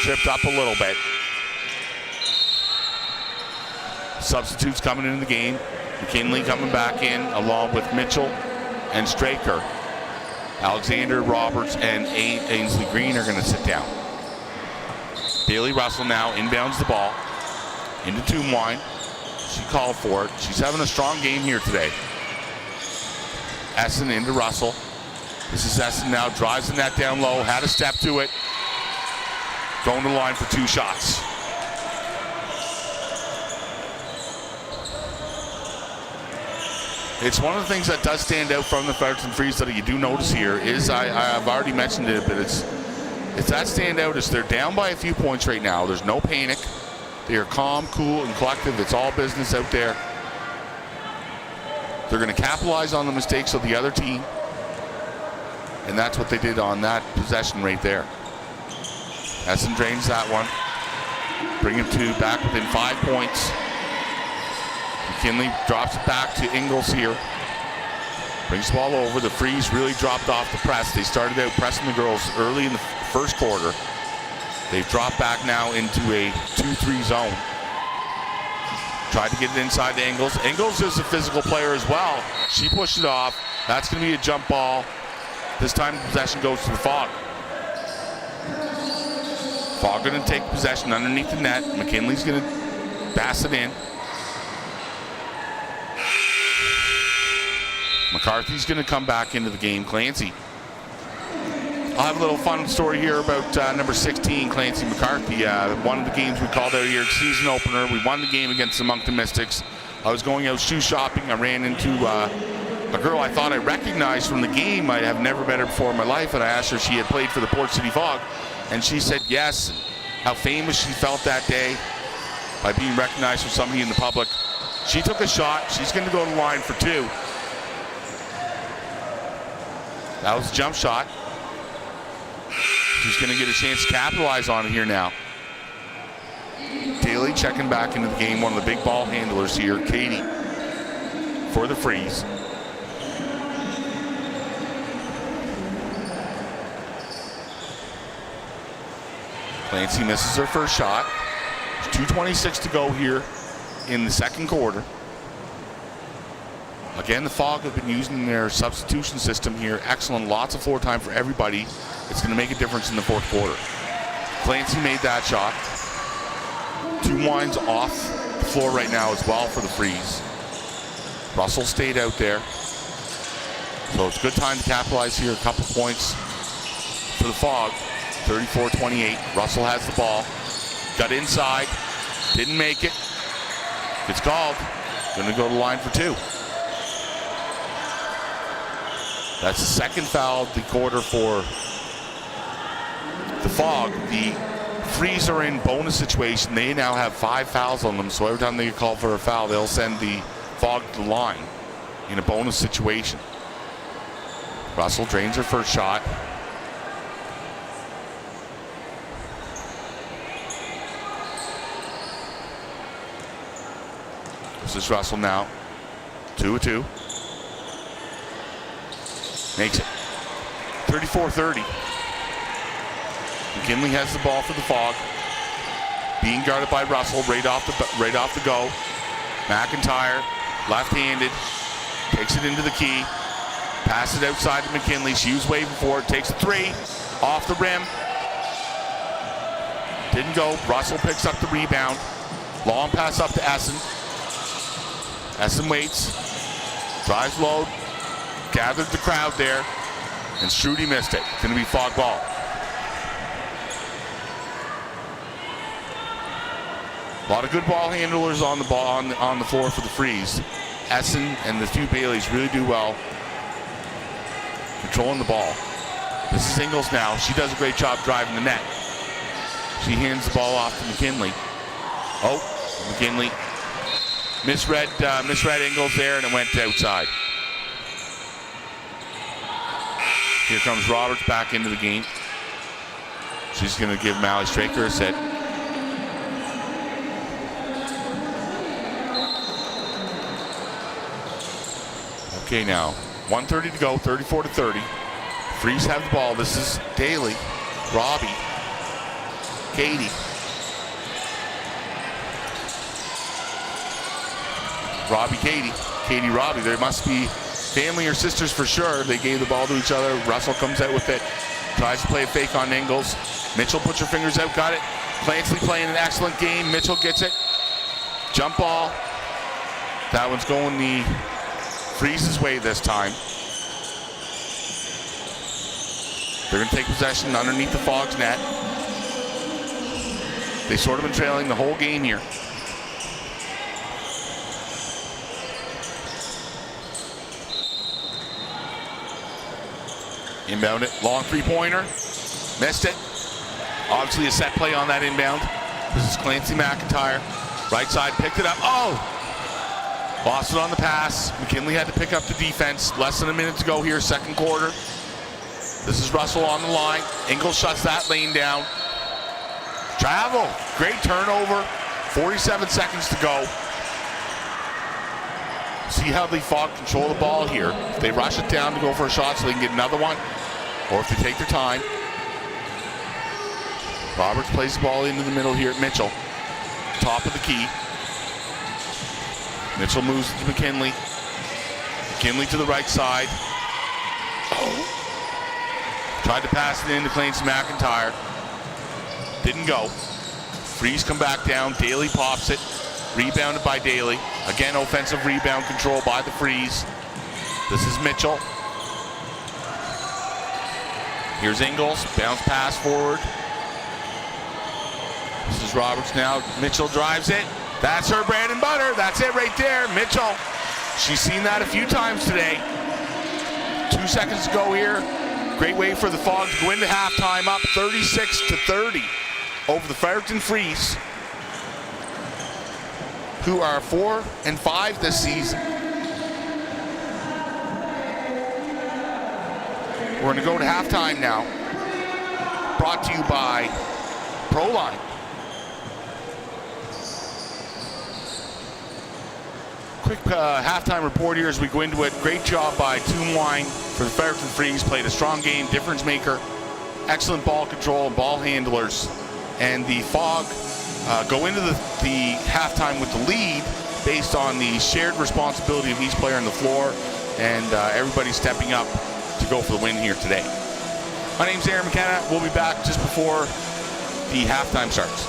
Tripped up a little bit. Substitutes coming into the game. McKinley coming back in along with Mitchell and Straker. Alexander, Roberts, and Ainsley Green are going to sit down. Bailey Russell now inbounds the ball into Toomwine. She called for it. She's having a strong game here today. Essen into Russell. This is Essen now, drives the net down low, had a step to it. Going to the line for two shots. It's one of the things that does stand out from the Fredericton Freeze that you do notice here is, I've already mentioned it, but it's If that stand out is they're down by a few points right now. There's no panic. They are calm, cool, and collective. It's all business out there. They're going to capitalize on the mistakes of the other team. And that's what they did on that possession right there. Essen drains that one. Bring it to back within 5 points. McKinley drops it back to Ingles here. Brings the ball over. The Freeze really dropped off the press. They started out pressing the girls early in the first quarter. They've dropped back now into a 2-3 zone. Tried to get it inside to Ingles. Ingles is a physical player as well. She pushed it off. That's going to be a jump ball. This time the possession goes to the Fog. Fog going to take possession underneath the net. McKinley's going to pass it in. McCarthy's going to come back into the game. Clancy. I'll have a little fun story here about number 16, Clancy McCarthy. One of the games we called out here, season opener. We won the game against the Moncton Mystics. I was going out shoe shopping. I ran into a girl I thought I recognized from the game. I have never met her before in my life, and I asked her if she had played for the Port City Fog, and she said yes. And how famous she felt that day by being recognized from somebody in the public. She took a shot. She's going to go to the line for 2. That was a jump shot. She's going to get a chance to capitalize on it here now. Daly checking back into the game. One of the big ball handlers here, Katie, for the Freeze. Clancy misses her first shot. There's 2:26 to go here in the second quarter. Again, the Fog have been using their substitution system here. Excellent. Lots of floor time for everybody. It's going to make a difference in the fourth quarter. Clancy made that shot. 2 winds off the floor right now as well for the Freeze. Russell stayed out there. So it's a good time to capitalize here. A couple points for the Fog. 34-28. Russell has the ball. Got inside. Didn't make it. It's called. Going to go to the line for 2. That's the second foul of the quarter for the Fog. The Freeze are in bonus situation. They now have 5 fouls on them, so every time they get called for a foul, they'll send the Fog to the line in a bonus situation. Russell drains her first shot. This is Russell now. 2-2. Makes it 34-30. McKinley has the ball for the Fog. Being guarded by Russell right off the go. McIntyre, left-handed, takes it into the key. Passes it outside to McKinley. She was waving for it. Takes a 3 off the rim. Didn't go. Russell picks up the rebound. Long pass up to Essen. Essen waits. Drives low. Gathered the crowd there, and Strudy missed it. It's going to be Fog ball. A lot of good ball handlers on the ball on the floor for the Freeze. Essen and the 2 Baileys really do well controlling the ball. This is Ingles now. She does a great job driving the net. She hands the ball off to McKinley. Oh, McKinley misread Ingles there, and it went outside. Here comes Roberts back into the game. She's going to give Mally Straker a set. Okay, now 1:30 to go, 34-30. Freeze have the ball. This is Daly, Robbie, Katie. Katie, Robbie. There must be family or sisters for sure. They gave the ball to each other. Russell comes out with it. Tries to play a fake on Ingles. Mitchell puts her fingers out. Got it. Clancy playing an excellent game. Mitchell gets it. Jump ball. That one's going the Freeze's way this time. They're going to take possession underneath the Fog's net. They sort of been trailing the whole game here. Inbound it. Long 3-pointer. Missed it. Obviously a set play on that inbound. This is Clancy McIntyre. Right side, picked it up. Oh! Lost it on the pass. McKinley had to pick up the defense. Less than a minute to go here, second quarter. This is Russell on the line. Ingles shuts that lane down. Travel. Great turnover. 47 seconds to go. See how the Fog control the ball here. If they rush it down to go for a shot so they can get another one, or if they take their time. Roberts plays the ball into the middle here at Mitchell. Top of the key. Mitchell moves it to McKinley. McKinley to the right side. Oh. Tried to pass it in to Clancy McIntyre. Didn't go. Freeze come back down. Daly pops it. Rebounded by Daly. Again, offensive rebound control by the Freeze. This is Mitchell. Here's Ingles. Bounce pass forward. This is Roberts now. Mitchell drives it. That's her bread and butter. That's it right there. Mitchell. She's seen that a few times today. 2 seconds to go here. Great way for the Fog to go into halftime, up 36-30 over the Fredericton Freeze, who are 4-5 this season. We're going to go to halftime now. Brought to you by Proline. Quick halftime report here as we go into it. Great job by Toon Wine for the Fredericton Freeze. Played a strong game, difference maker, excellent ball control and ball handlers. And the Fog go into the halftime with the lead based on the shared responsibility of each player on the floor and everybody stepping up to go for the win here today. My name's Aaron McKenna. We'll be back just before the halftime starts.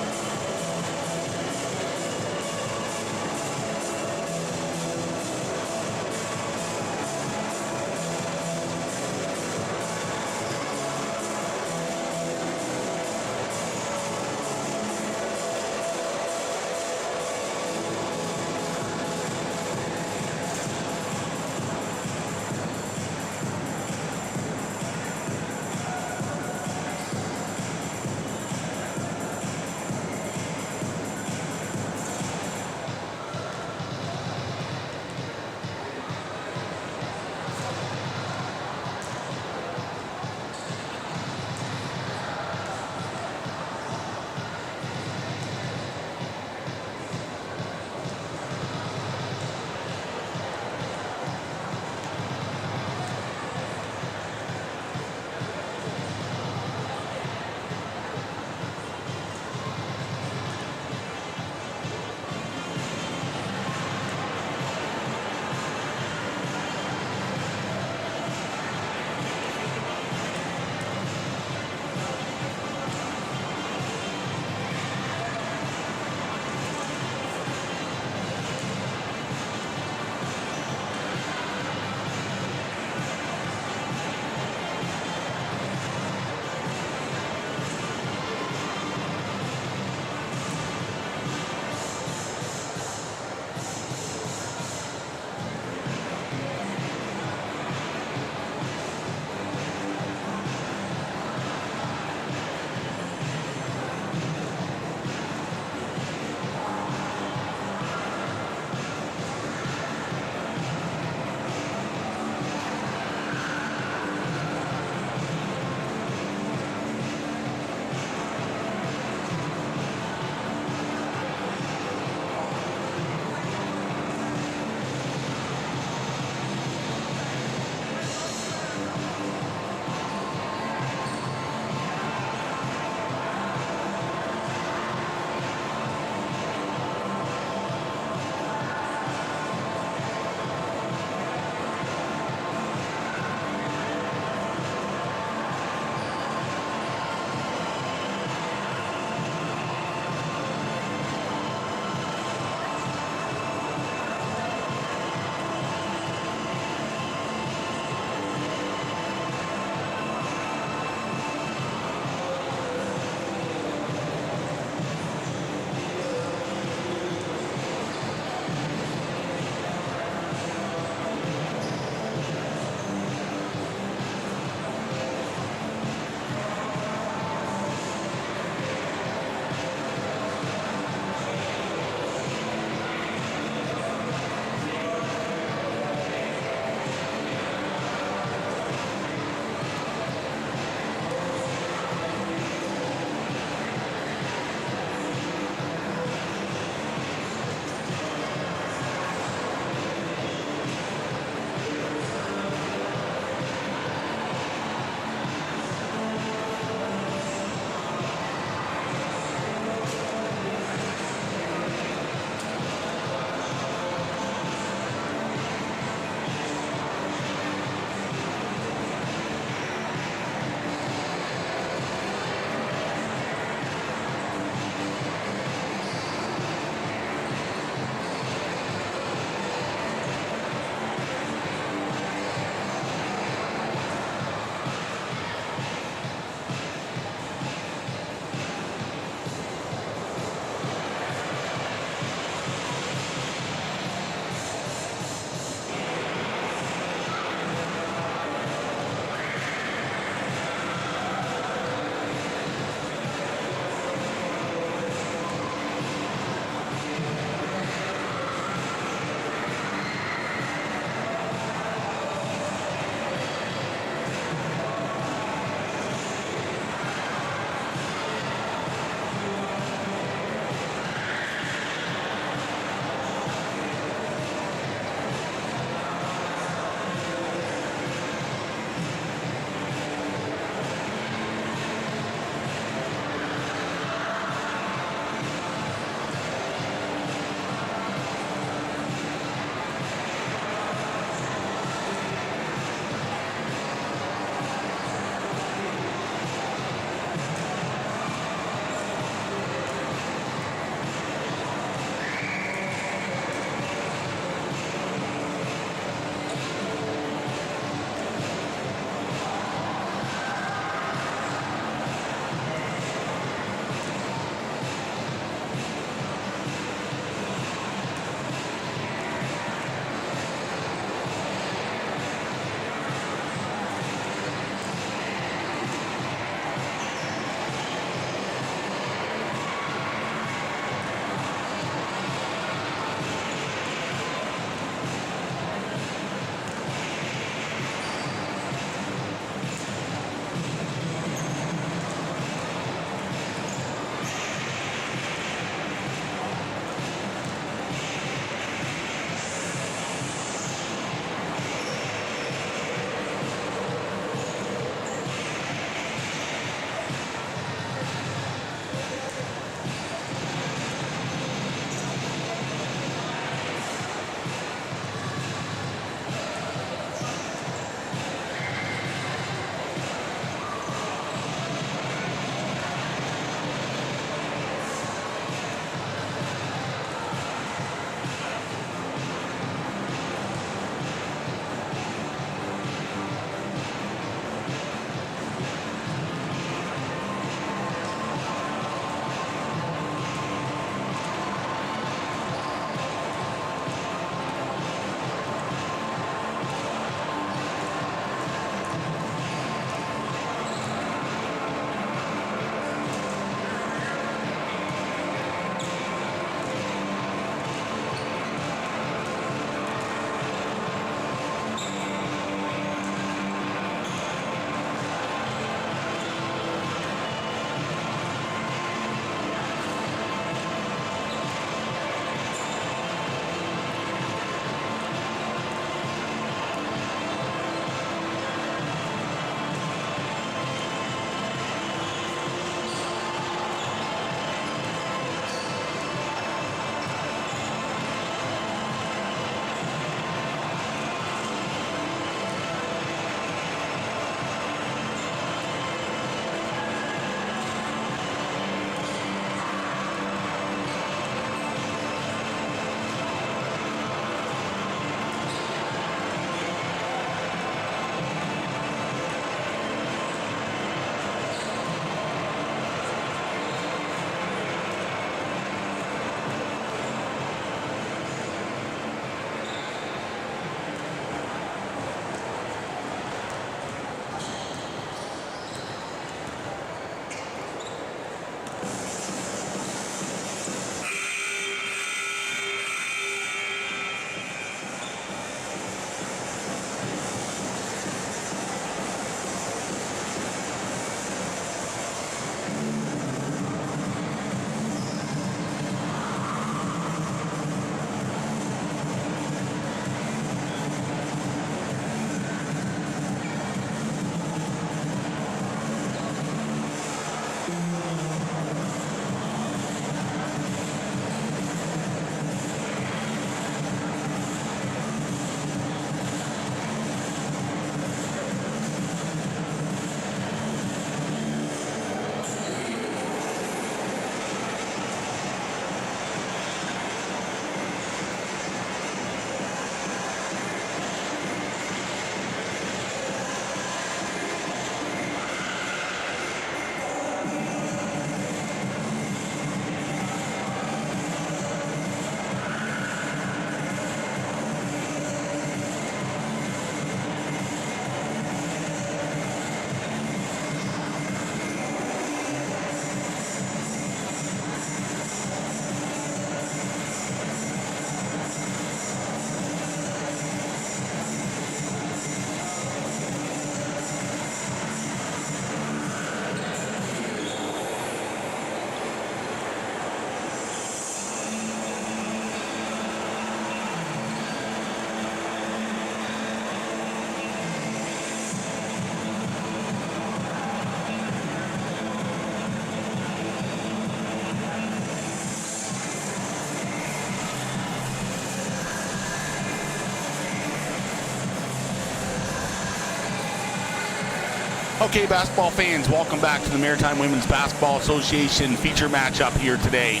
Okay, basketball fans, welcome back to the Maritime Women's Basketball Association feature matchup here today.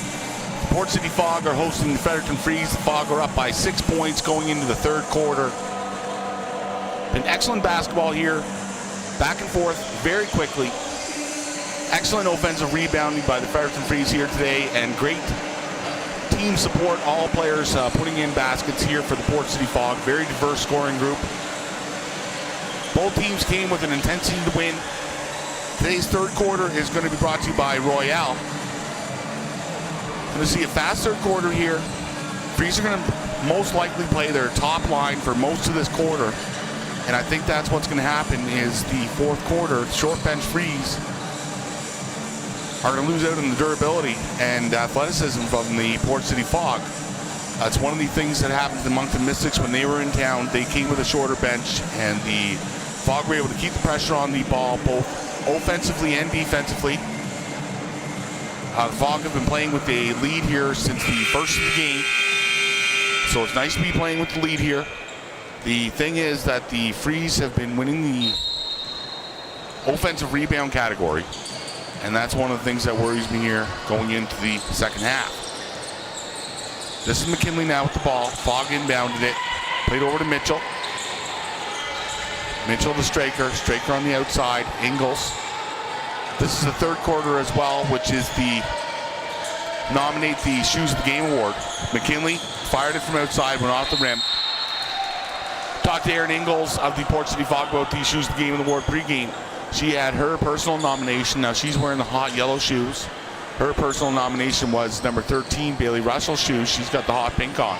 Port City Fog are hosting the Fredericton Freeze. The Fog are up by 6 points going into the third quarter. Been excellent basketball here, back and forth very quickly. Excellent offensive rebounding by the Fredericton Freeze here today, and great team support. All players putting in baskets here for the Port City Fog. Very diverse scoring group. Both teams came with an intensity to win. Today's third quarter is going to be brought to you by Royale. Going to see a fast third quarter here. Freeze are going to most likely play their top line for most of this quarter. And I think that's what's going to happen is the fourth quarter, short bench Freeze are going to lose out on the durability and athleticism from the Port City Fog. That's one of the things that happened to the Moncton Mystics when they were in town. They came with a shorter bench, and the Fog were able to keep the pressure on the ball, both offensively and defensively. The Fog have been playing with a lead here since the first of the game, so it's nice to be playing with the lead here. The thing is that the Freeze have been winning the offensive rebound category, and that's one of the things that worries me here going into the second half. This is McKinley now with the ball. Fog inbounded it. Played over to Mitchell. Mitchell to Straker. Straker on the outside. Ingles. This is the third quarter as well, which is the nominate the Shoes of the Game award. McKinley fired it from outside, went off the rim. Talked to Erin Ingles of the Port City Fog about the Shoes of the Game award pregame. She had her personal nomination. Now she's wearing the hot yellow shoes. Her personal nomination was number 13, Bailey Russell's shoes. She's got the hot pink on.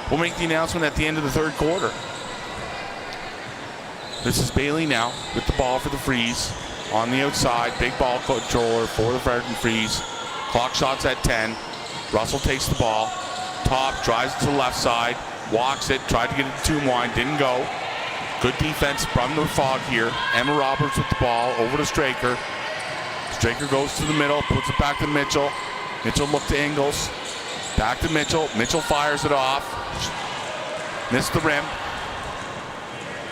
We'll make the announcement at the end of the third quarter. This is Bailey now with the ball for the Freeze. On the outside, big ball controller for the Fredericton Freeze. Clock shots at 10. Russell takes the ball. Top, drives to the left side. Walks it, tried to get it to Toomwine, didn't go. Good defense from the Fog here. Emma Roberts with the ball, over to Straker. Straker goes to the middle, puts it back to Mitchell. Mitchell looked to Ingles. Back to Mitchell. Mitchell fires it off. Missed the rim.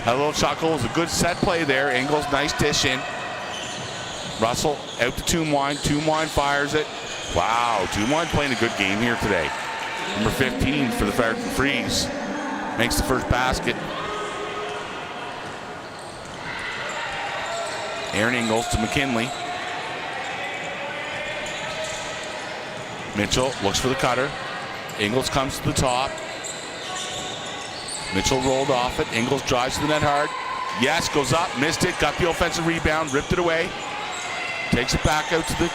Had a little chuckle. It was a good set play there. Ingles, nice dish in. Russell out to Toomwine. Toomwine fires it. Wow, Toomwine playing a good game here today. Number 15 for the Fredericton Freeze. Makes the first basket. Erin Ingles to McKinley. Mitchell looks for the cutter. Ingles comes to the top. Mitchell rolled off it. Ingles drives to the net hard. Yes, goes up, missed it, got the offensive rebound, ripped it away. Takes it back out to the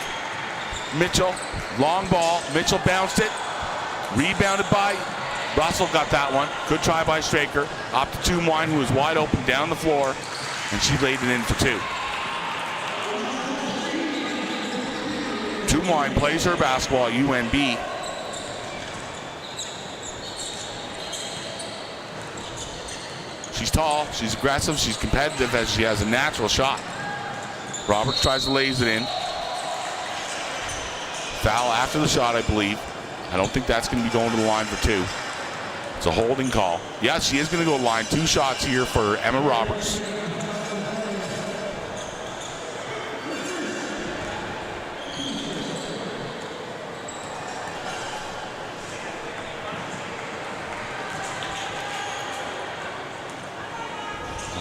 Mitchell. Long ball. Mitchell bounced it. Rebounded by Russell, got that one. Good try by Straker. Up to Toomwine, who was wide open down the floor, and she laid it in for two. Toomwine plays her basketball at UNB. She's tall, she's aggressive, she's competitive as she has a natural shot. Roberts tries to lays it in. Foul after the shot, I believe. I don't think that's going to be going to the line for two. It's a holding call. Yeah, she is going to go to the line. 2 shots here for Emma Roberts.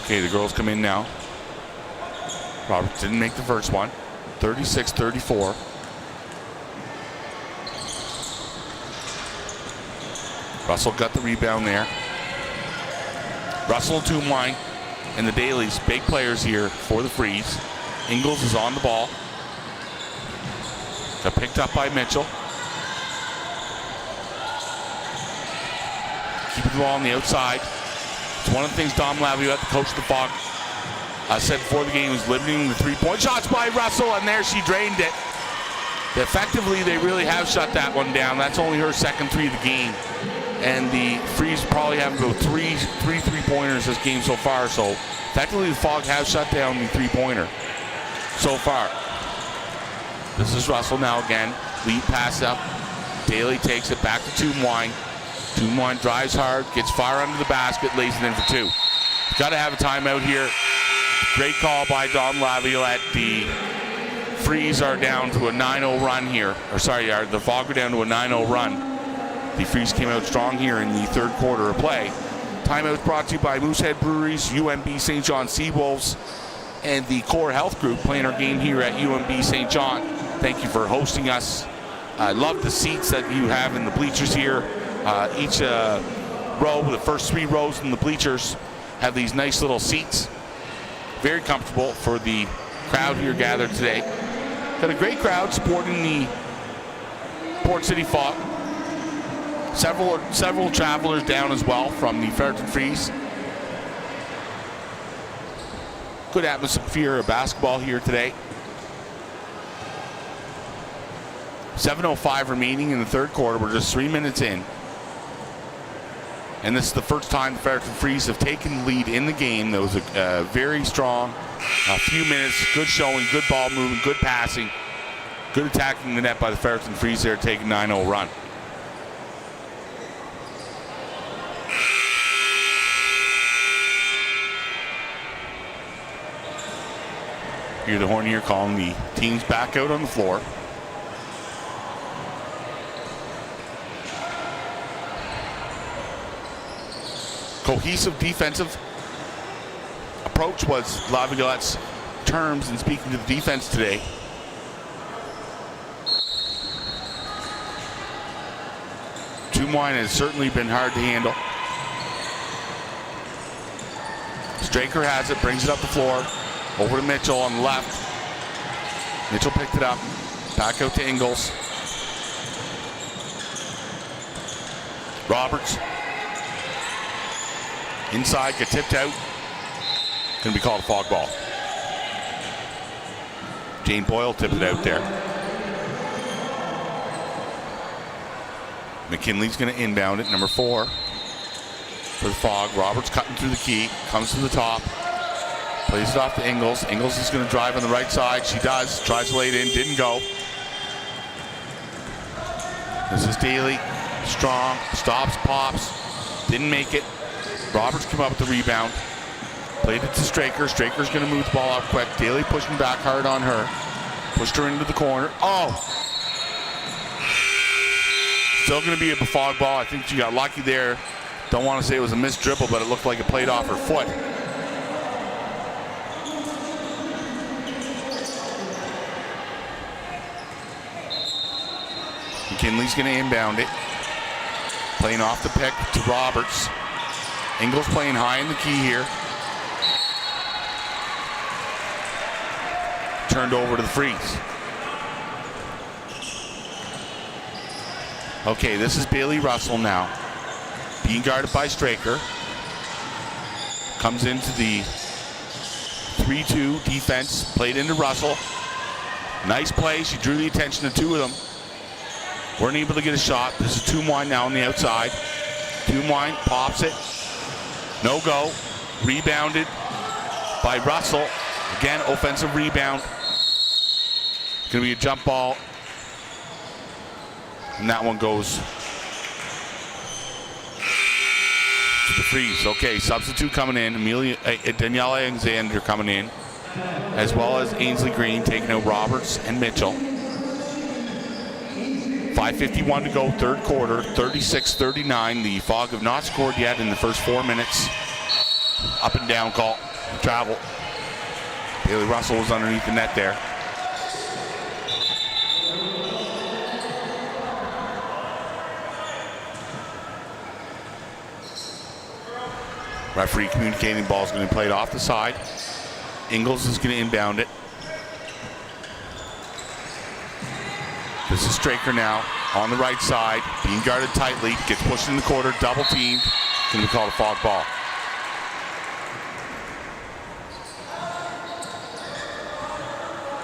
Okay, the girls come in now. Roberts didn't make the first one. 36-34. Russell got the rebound there. Russell and Toomwine and the Dailies, big players here for the Freeze. Ingles is on the ball. Got picked up by Mitchell. Keeping the ball on the outside. It's one of the things Dom Laviolette, the coach of the Fog, said before the game, was limiting the three-point shots by Russell, and there she drained it. Effectively, they really have shut that one down. That's only her second three of the game. And the Freeze probably have about three three-pointers this game so far. So effectively, the Fog have shut down the three-pointer so far. This is Russell now again. Lead pass up. Daly takes it back to Toomwine. Toomwine drives hard, gets far under the basket, lays it in for two. Got to have a timeout here. Great call by Don Laviolette. The Freeze are down to a 9-0 run here. The Fog are down to a 9-0 run. The Freeze came out strong here in the third quarter of play. Timeout brought to you by Moosehead Breweries, UMB St. John Seawolves, and the Core Health Group playing our game here at UMB St. John. Thank you for hosting us. I love the seats that you have in the bleachers here. Each row, the first 3 rows in the bleachers, have these nice little seats. Very comfortable for the crowd here gathered today. Got a great crowd supporting the Port City Fog. Several travelers down as well from the Fredericton Freeze. Good atmosphere of basketball here today. 7:05 remaining in the third quarter. We're just 3 minutes in. And this is the first time the Fredericton Freeze have taken the lead in the game. That was a very strong few minutes. Good showing, good ball movement, good passing. Good attacking the net by the Fredericton Freeze there, taking 9-0 run. Hear the horn here calling the teams back out on the floor. Cohesive defensive approach was Laviolette's terms in speaking to the defense today. Toomwine has certainly been hard to handle. Straker has it, brings it up the floor. Over to Mitchell on the left. Mitchell picked it up. Back out to Ingles. Roberts. Inside, get tipped out. Going to be called a fog ball. Jane Boyle tipped it out there. McKinley's going to inbound it, number 4 for the Fog. Roberts cutting through the key, comes to the top. Plays it off to Ingles. Ingles is going to drive on the right side. She does. Tries to lay it in. Didn't go. This is Daly. Strong. Stops. Pops. Didn't make it. Roberts came up with the rebound. Played it to Straker. Straker's going to move the ball out quick. Daly pushing back hard on her. Pushed her into the corner. Oh! Still going to be a fog ball. I think she got lucky there. Don't want to say it was a missed dribble, but it looked like it played off her foot. McKinley's going to inbound it. Playing off the pick to Roberts. Ingles playing high in the key here. Turned over to the Freeze. Okay, this is Bailey Russell now. Being guarded by Straker. Comes into the 3-2 defense. Played into Russell. Nice play. She drew the attention of 2 of them. Weren't able to get a shot. This is Toomwine now on the outside. Toomwine pops it. No go. Rebounded by Russell. Again, offensive rebound. Going to be a jump ball. And that one goes to the Freeze. Okay, substitute coming in. Danielle Alexander coming in. As well as Ainsley Green taking out Roberts and Mitchell. 5:51 to go, third quarter, 36-39. The Fog have not scored yet in the first 4 minutes. Up and down call, travel. Bailey Russell was underneath the net there. Referee communicating ball is going to be played off the side. Ingles is going to inbound it. This is Straker now on the right side, being guarded tightly, gets pushed in the quarter, double teamed. Going to be called a fog ball.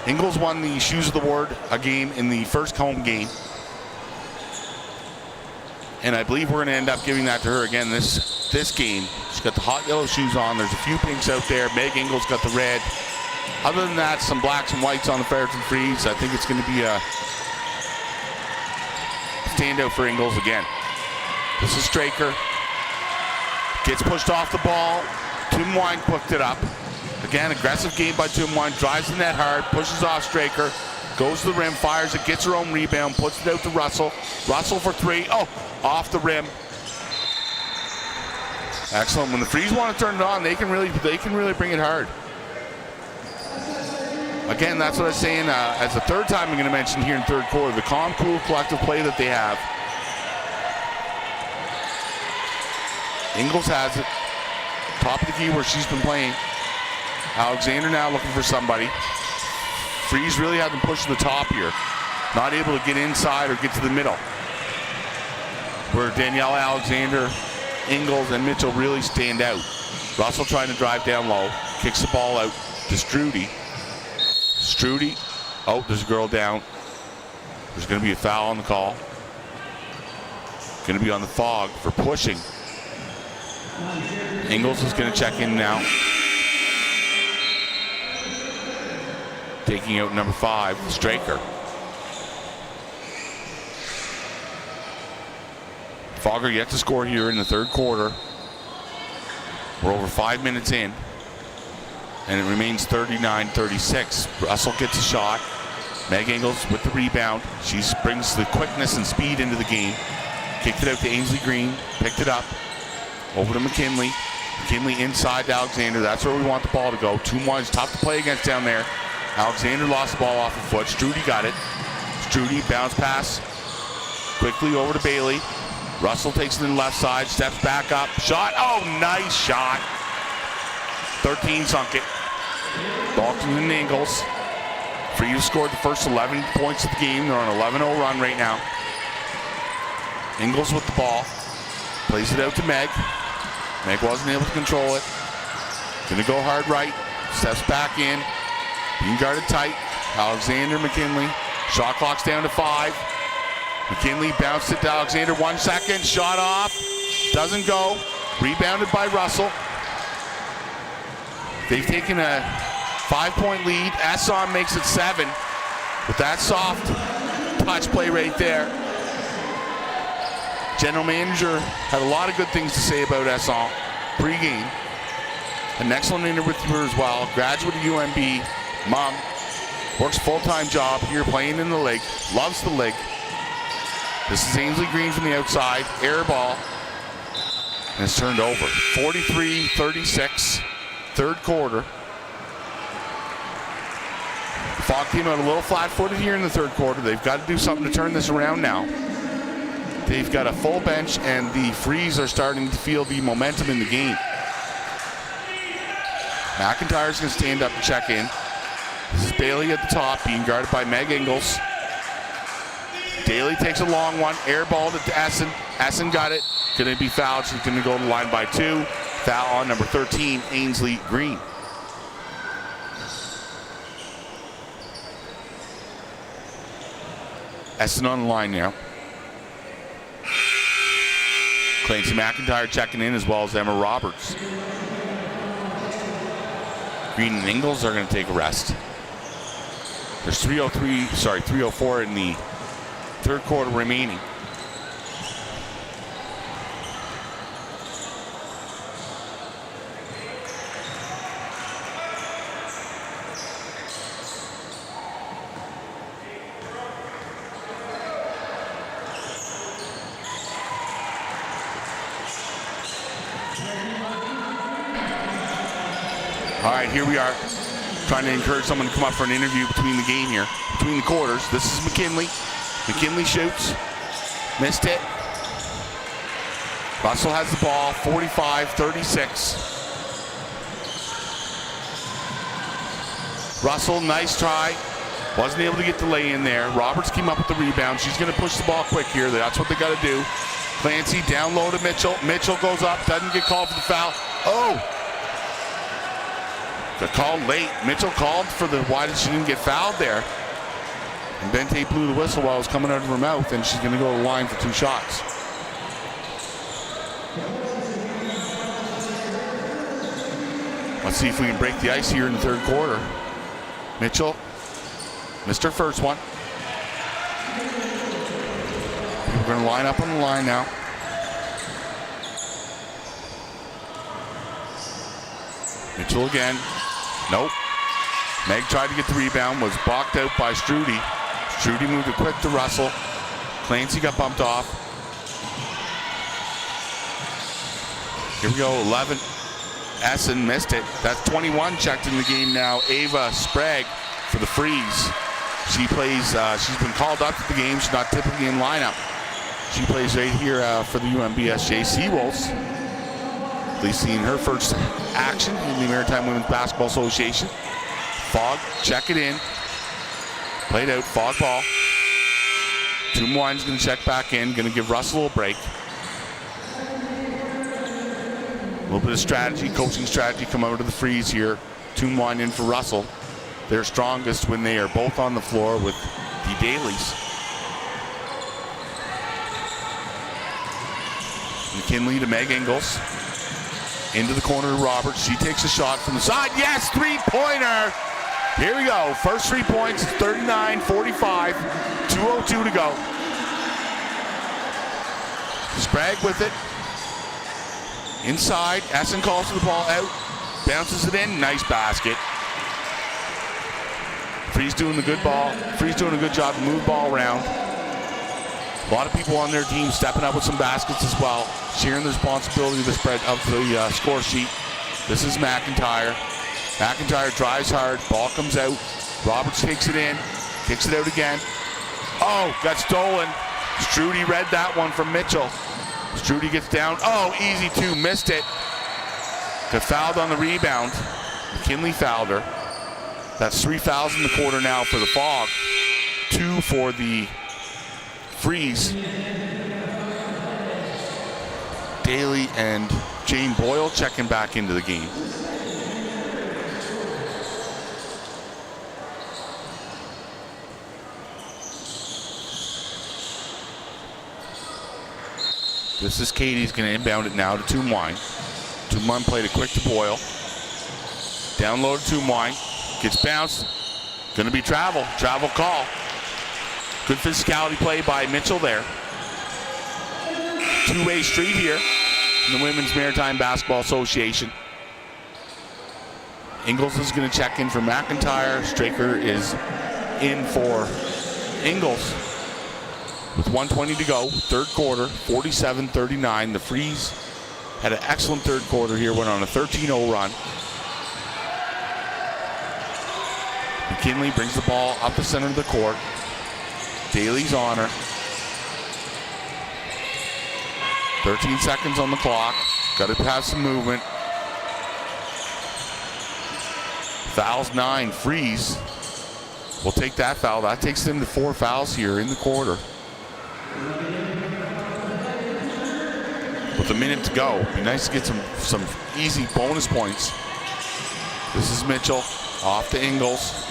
Ingles won the Shoes of the Ward a game in the first home game. And I believe we're going to end up giving that to her again this game. She's got the hot yellow shoes on. There's a few pinks out there. Meg Ingles got the red. Other than that, some blacks and whites on the Fredericton Freeze. I think it's going to be a standout for Ingles again. This is Straker. Gets pushed off the ball. Toomwine picked it up. Again, aggressive game by 2-1. Drives the net hard, pushes off Straker, goes to the rim, fires it, gets her own rebound, puts it out to Russell. Russell for 3. Oh, off the rim. Excellent. When the Freeze want to turn it on, they can really bring it hard. Again, that's what I was saying. As the third time I'm going to mention here in third quarter, the calm, cool, collective play that they have. Ingles has it. Top of the key where she's been playing. Alexander now looking for somebody. Freeze really had them push to the top here. Not able to get inside or get to the middle. Where Danielle Alexander, Ingles, and Mitchell really stand out. Russell trying to drive down low. Kicks the ball out to Strudy. Strudy. Oh, there's a girl down. There's going to be a foul on the call. Going to be on the Fog for pushing. Ingles is going to check in now. Taking out number 5, Straker. Fogger yet to score here in the third quarter. We're over 5 minutes in. And it remains 39-36. Russell gets a shot. Meg Ingles with the rebound. She brings the quickness and speed into the game. Kicked it out to Ainsley Green. Picked it up. Over to McKinley. McKinley inside to Alexander. That's where we want the ball to go. 2-1 is tough to play against down there. Alexander lost the ball off her foot. Strudy got it. Strudy bounce pass. Quickly over to Bailey. Russell takes it to the left side. Steps back up. Shot. Oh, nice shot. 13 sunk it. Dalton and Ingles. Freeze scored the first 11 points of the game. They're on an 11-0 run right now. Ingles with the ball. Plays it out to Meg. Meg wasn't able to control it. Gonna go hard right. Steps back in. Being guarded tight. Alexander, McKinley. Shot clock's down to 5. McKinley bounced it to Alexander. 1 second. Shot off. Doesn't go. Rebounded by Russell. They've taken a 5-point lead. Esson makes it 7. With that soft touch play right there. General manager had a lot of good things to say about Esson pre-game. An excellent interview with her as well. Graduate of UMB. Mom. Works full-time job here playing in the league. Loves the league. This is Ainsley Green from the outside. Air ball. And it's turned over. 43-36. Third quarter. Fog came out a little flat-footed here in the third quarter. They've got to do something to turn this around now. They've got a full bench, and the Freeze are starting to feel the momentum in the game. McIntyre's going to stand up and check in. This is Bailey at the top, being guarded by Meg Ingles. Daly takes a long one. Air balled it to Essen. Essen got it. Going to be fouled. She's going to go to the line by 2. Foul on number 13, Ainsley Green. Essen on the line now. Clancy McIntyre checking in, as well as Emma Roberts. Green and Ingles are going to take a rest. There's 3:04 in the third quarter remaining. All right, here we are, trying to encourage someone to come up for an interview between the game here, between the quarters. This is McKinley. McKinley shoots. Missed it. Russell has the ball, 45-36. Russell, nice try. Wasn't able to get the lay in there. Roberts came up with the rebound. She's going to push the ball quick here. That's what they got to do. Clancy down low to Mitchell. Mitchell goes up, doesn't get called for the foul. Oh! The call late. Mitchell called for the why did she didn't get fouled there. And Bente blew the whistle while it was coming out of her mouth, and she's going to go to the line for 2 shots. Let's see if we can break the ice here in the third quarter. Mitchell missed her first one. We're going to line up on the line now. Mitchell again. Nope. Meg tried to get the rebound, was blocked out by Strudy. Strudy moved it quick to Russell. Clancy got bumped off. Here we go, 11. Essen missed it. That's 21 checked in the game now. Ava Sprague for the Freeze. She plays, she's been called up to the game. She's not typically in lineup. She plays right here for the UMBSJ Seawolves. At least seeing her first action in the Maritime Women's Basketball Association. Fogg, check it in. Played out, Fogg ball. Toomwine's going to check back in, going to give Russell a break. A little bit of strategy, coaching strategy come over to the Freeze here. Toomwine in for Russell. They're strongest when they are both on the floor with the Dailies. McKinley to Meg Ingles. Into the corner to Roberts. She takes a shot from the side. Yes, three-pointer. Here we go. First 3 points, 39-45. 2:02 to go. Sprague with it. Inside. Essen calls for the ball out. Bounces it in. Nice basket. Freeze doing the good ball. Freeze doing a good job to move ball around. A lot of people on their team stepping up with some baskets as well. Sharing the responsibility of the spread of the score sheet. This is McIntyre. McIntyre drives hard. Ball comes out. Roberts takes it in. Kicks it out again. Oh, got stolen. Strudy read that one from Mitchell. Strudy gets down. Oh, easy two. Missed it. Fouled on the rebound. McKinley fouled her. That's 3 fouls in the quarter now for the Fog. 2 for the Freeze. Daly and Jane Boyle checking back into the game. This is Katie's going to inbound it now to Toomwine. Toomwine played it quick to Boyle. Down low to Toomwine. Gets bounced. Going to be travel. Travel call. Good physicality play by Mitchell there. Two-way street here in the Women's Maritime Basketball Association. Ingles is going to check in for McIntyre. Straker is in for Ingles. With 1:20 to go, third quarter, 47-39. The Freeze had an excellent third quarter here, went on a 13-0 run. McKinley brings the ball up the center of the court. Daly's on her. 13 seconds on the clock. Got to have some movement. Fouls 9. Freeze will take that foul. That takes them to 4 fouls here in the quarter. With a minute to go, it'd be nice to get some easy bonus points. This is Mitchell off to Ingles.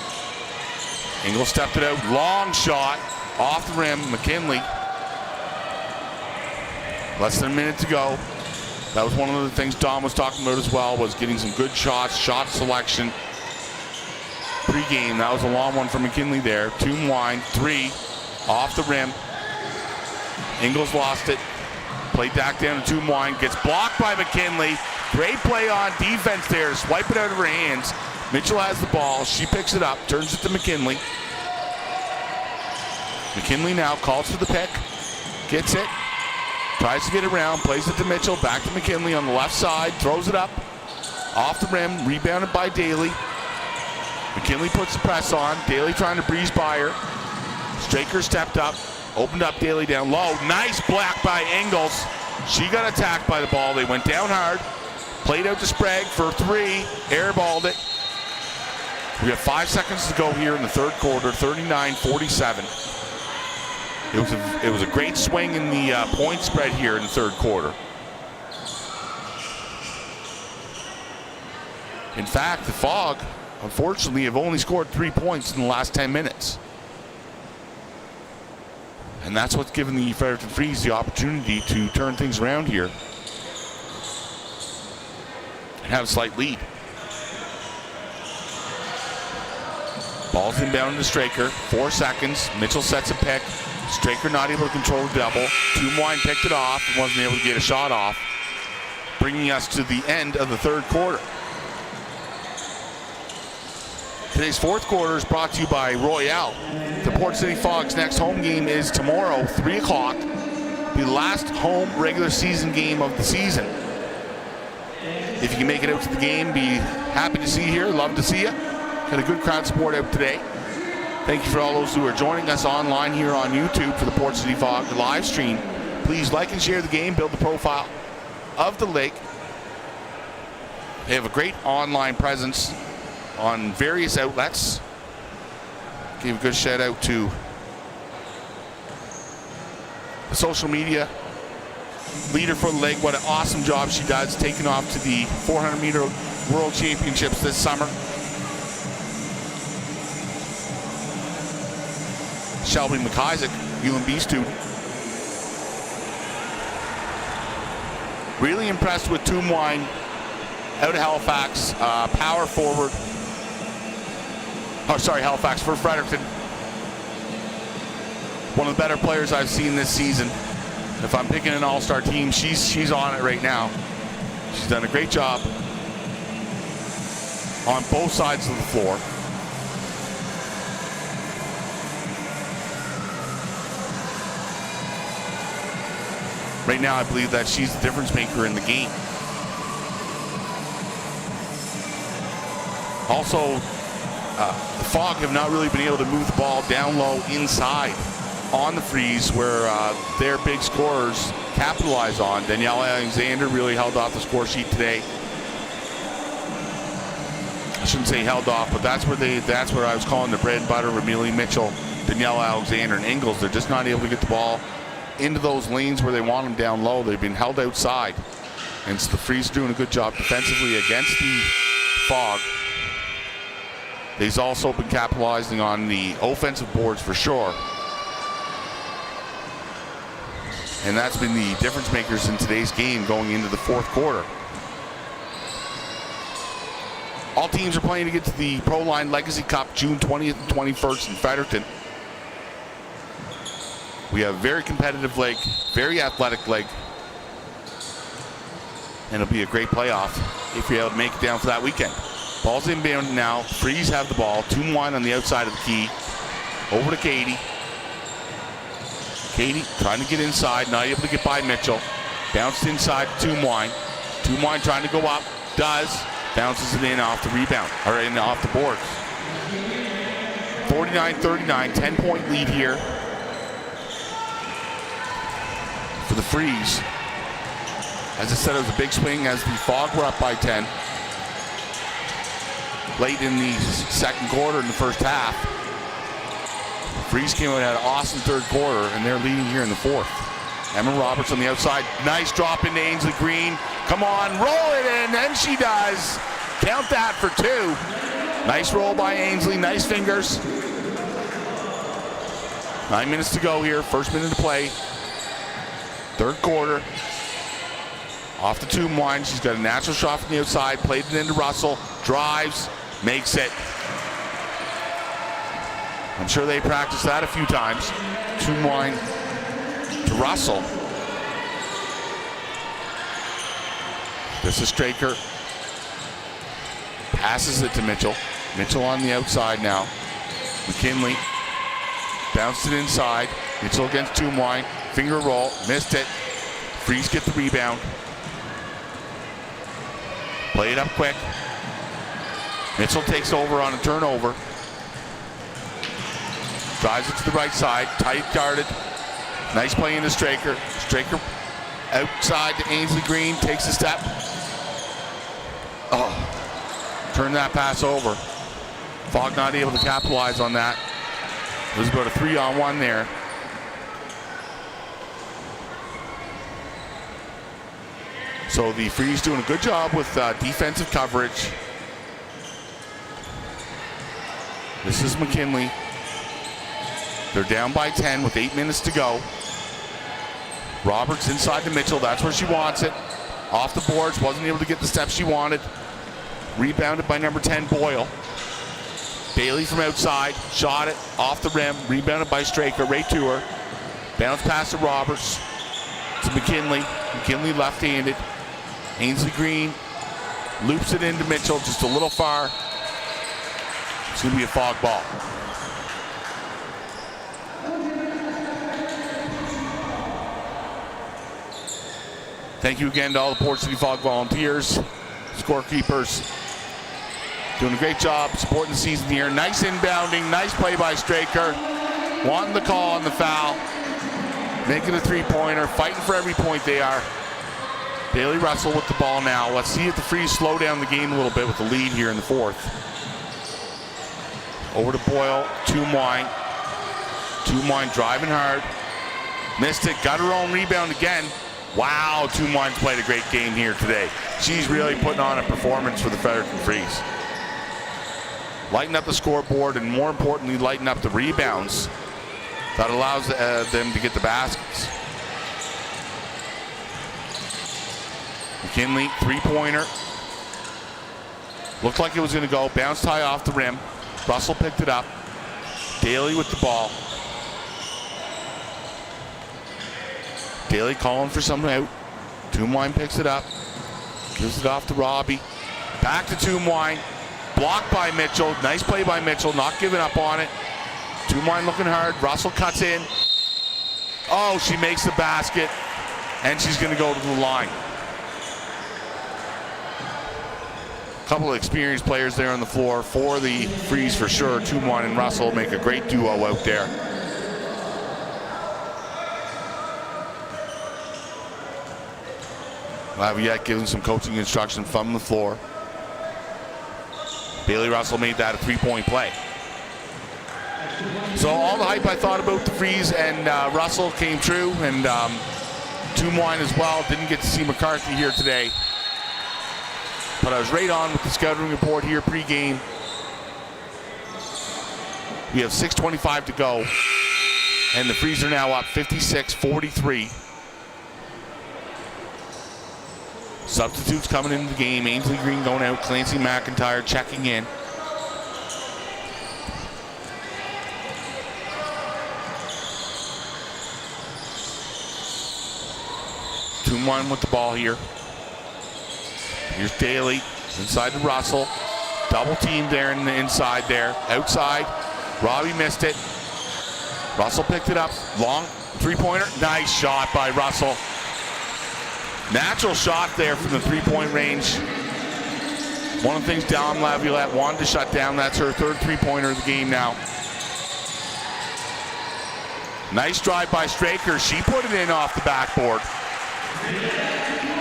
Ingles stepped it out, long shot off the rim. McKinley. Less than a minute to go. That was one of the things Dom was talking about as well, was getting some good shots, shot selection. Pre-game, that was a long one for McKinley there. Toomwine, 3 off the rim. Ingles lost it. Played back down to Toomwine. Gets blocked by McKinley. Great play on defense there. Swipe it out of her hands. Mitchell has the ball. She picks it up. Turns it to McKinley. McKinley now calls for the pick. Gets it. Tries to get around. Plays it to Mitchell. Back to McKinley on the left side. Throws it up. Off the rim. Rebounded by Daly. McKinley puts the press on. Daly trying to breeze by her. Straker stepped up. Opened up Daly down low. Nice block by Ingles. She got attacked by the ball. They went down hard. Played out to Sprague for 3. Airballed it. We have 5 seconds to go here in the third quarter. 39-47. It was a great swing in the point spread here in the third quarter. In fact, the Fog, unfortunately, have only scored 3 points in the last 10 minutes. And that's what's given the Fredericton Freeze the opportunity to turn things around here and have a slight lead. Ball's inbound to Straker. 4 seconds. Mitchell sets a pick. Straker not able to control the double. Toomwine picked it off and wasn't able to get a shot off, bringing us to the end of the third quarter. Today's fourth quarter is brought to you by Royale. The Port City Fog's next home game is tomorrow, 3 o'clock. The last home regular season game of the season. If you can make it out to the game, be happy to see you here. Love to see you. Got a good crowd support out today. Thank you for all those who are joining us online here on YouTube for the Port City Fog live stream. Please like and share the game, build the profile of the lake. They have a great online presence on various outlets. Give a good shout out to the social media leader for the lake. What an awesome job she does, taking off to the 400-meter World Championships this summer. Shelby McIsaac, UNB student. Really impressed with Toomwine out of Halifax, power forward. Oh, sorry, Halifax for Fredericton. One of the better players I've seen this season. If I'm picking an all-star team, she's on it right now. She's done a great job on both sides of the floor. Right now, I believe that she's the difference maker in the game. Also, the Fog have not really been able to move the ball down low inside on the freeze where their big scorers capitalize on. Danielle Alexander really held off the score sheet today. I shouldn't say held off, but that's where I was calling the bread and butter of Amelia Mitchell, Danielle Alexander, and Ingles. They're just not able to get the ball into those lanes where they want them down low. They've been held outside. And so the Freeze doing a good job defensively against the Fog. They've also been capitalizing on the offensive boards for sure. And that's been the difference makers in today's game going into the fourth quarter. All teams are playing to get to the Proline Legacy Cup June 20th and 21st in Fredericton. We have a very competitive league, very athletic league. And it'll be a great playoff if you're able to make it down for that weekend. Ball's inbound now. Freeze have the ball. Toomwine on the outside of the key. Over to Katie. Katie trying to get inside, not able to get by Mitchell. Bounced inside to Toomwine. Toomwine trying to go up. Does. Bounces it in off the rebound, or in off the boards. 49-39, 10-point lead here for the Freeze. As I said, it was a big swing as the Fog were up by 10. Late in the second quarter in the first half. Freeze came out and had an awesome third quarter, and they're leading here in the fourth. Emma Roberts on the outside. Nice drop into Ainsley Green. Come on, roll it in, and she does. Count that for 2. Nice roll by Ainsley, nice fingers. 9 minutes to go here, first minute to play. Third quarter. Off the Toomwine, she's got a natural shot from the outside, played it into Russell, drives, makes it. I'm sure they practiced that a few times. Toomwine to Russell. This is Straker. Passes it to Mitchell. Mitchell on the outside now. McKinley bounced it inside. Mitchell against Toomwine. Finger roll. Missed it. Freeze get the rebound. Play it up quick. Mitchell takes over on a turnover. Drives it to the right side. Tight guarded. Nice play into Straker. Straker outside to Ainsley Green. Takes a step. Oh. Turn that pass over. Fog not able to capitalize on that. It was about a 3-on-1 there. So the Freeze doing a good job with defensive coverage. This is McKinley. They're down by 10 with 8 minutes to go. Roberts inside to Mitchell. That's where she wants it. Off the boards. Wasn't able to get the steps she wanted. Rebounded by number 10, Boyle. Bailey from outside. Shot it off the rim. Rebounded by Straker. Right to her. Bounce pass to Roberts. To McKinley. McKinley left-handed. Ainsley Green loops it into Mitchell just a little far. It's going to be a Fog ball. Thank you again to all the Port City Fog volunteers, scorekeepers. Doing a great job supporting the season here. Nice inbounding, nice play by Straker. Wanting the call on the foul. Making a three-pointer, fighting for every point they are. Bailey Russell with the ball now. Let's see if the Freeze slow down the game a little bit with the lead here in the fourth. Over to Boyle, Toomwine. Toomwine driving hard. Missed it, got her own rebound again. Wow, Toomwine's played a great game here today. She's really putting on a performance for the Fredericton Freeze. Lighten up the scoreboard and more importantly, lighten up the rebounds. That allows them to get the baskets. McKinley, three-pointer. Looked like it was going to go. Bounced high off the rim. Russell picked it up. Daly with the ball. Daly calling for something out. Toomwine picks it up. Gives it off to Robbie. Back to Toomwine. Blocked by Mitchell. Nice play by Mitchell. Not giving up on it. Toomwine looking hard. Russell cuts in. Oh, she makes the basket. And she's going to go to the line. A couple of experienced players there on the floor for the Freeze for sure. Toomwine and Russell make a great duo out there. Laviette giving some coaching instruction from the floor. Bailey Russell made that a three-point play. So all the hype I thought about the Freeze and Russell came true, and Toomwine as well. Didn't get to see McCarthy here today. But I was right on with the scouting report here pre-game. We have 6:25 to go, and the Freeze are now up 56-43. Substitutes coming into the game. Ainsley Green going out. Clancy McIntyre checking in. Toomwine with the ball here. Here's Daly inside to Russell. Double team there in the inside there. Outside. Robbie missed it. Russell picked it up. Long three-pointer. Nice shot by Russell. Natural shot there from the three-point range. One of the things Dom Laviolette wanted to shut down. That's her third three-pointer of the game now. Nice drive by Straker. She put it in off the backboard.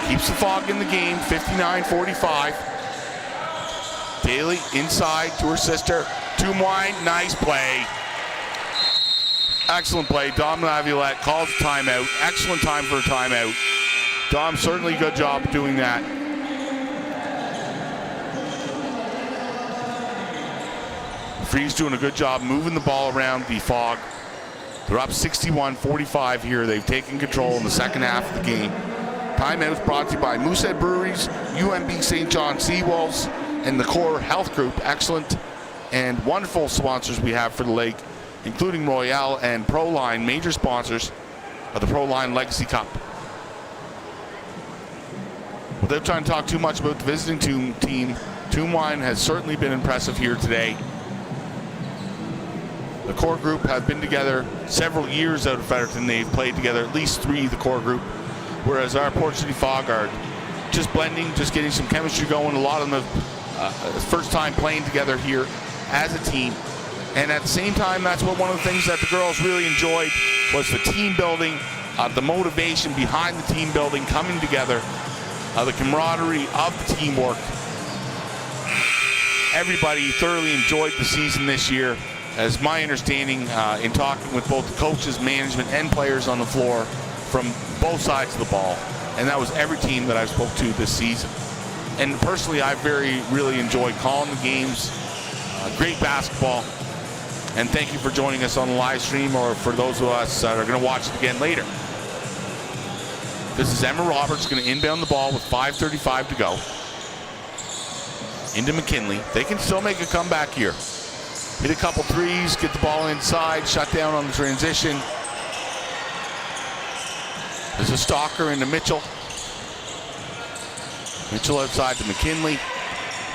Keeps the Fog in the game, 59-45. Daly inside to her sister. Toomwine, nice play. Excellent play. Dom Laviolette calls a timeout. Excellent time for a timeout. Dom, certainly a good job doing that. Freeze doing a good job moving the ball around the Fog. They're up 61-45 here. They've taken control in the second half of the game. Timeouts brought to you by Moosehead Breweries, UMB St. John Seawolves, and the Core Health Group. Excellent and wonderful sponsors we have for the league, including Royale and Proline, major sponsors of the Proline Legacy Cup. Without trying to talk too much about the visiting team, Toomwine has certainly been impressive here today. The core group have been together several years out of Fredericton. They've played together at least three, the core group, whereas our Port City Fog are just blending, just getting some chemistry going. A lot of them first time playing together here as a team. And at the same time, that's what one of the things that the girls really enjoyed was the team building, the motivation behind the team building, coming together, the camaraderie of the teamwork. Everybody thoroughly enjoyed the season this year, as my understanding in talking with both the coaches, management, and players on the floor from both sides of the ball. And that was every team that I spoke to this season. And personally, I really enjoyed calling the games. Great basketball. And thank you for joining us on the live stream, or for those of us that are going to watch it again later. This is Emma Roberts going to inbound the ball with 5:35 to go. Into McKinley. They can still make a comeback here. Hit a couple threes, get the ball inside, shut down on the transition. There's a stalker into Mitchell. Mitchell outside to McKinley.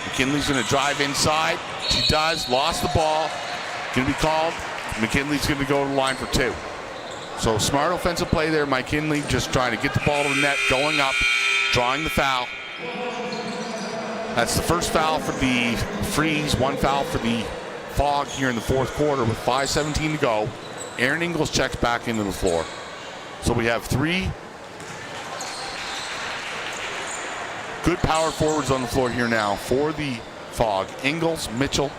McKinley's going to drive inside. She does. Lost the ball. Going to be called. McKinley's going to go to the line for 2. So smart offensive play there. McKinley just trying to get the ball to the net, going up, drawing the foul. That's the first foul for the Freeze, 1 foul for the Fog here in the fourth quarter with 5:17 to go. Aaron Ingles checks back into the floor. So we have 3 good power forwards on the floor here now for the Fog. Ingles, Mitchell,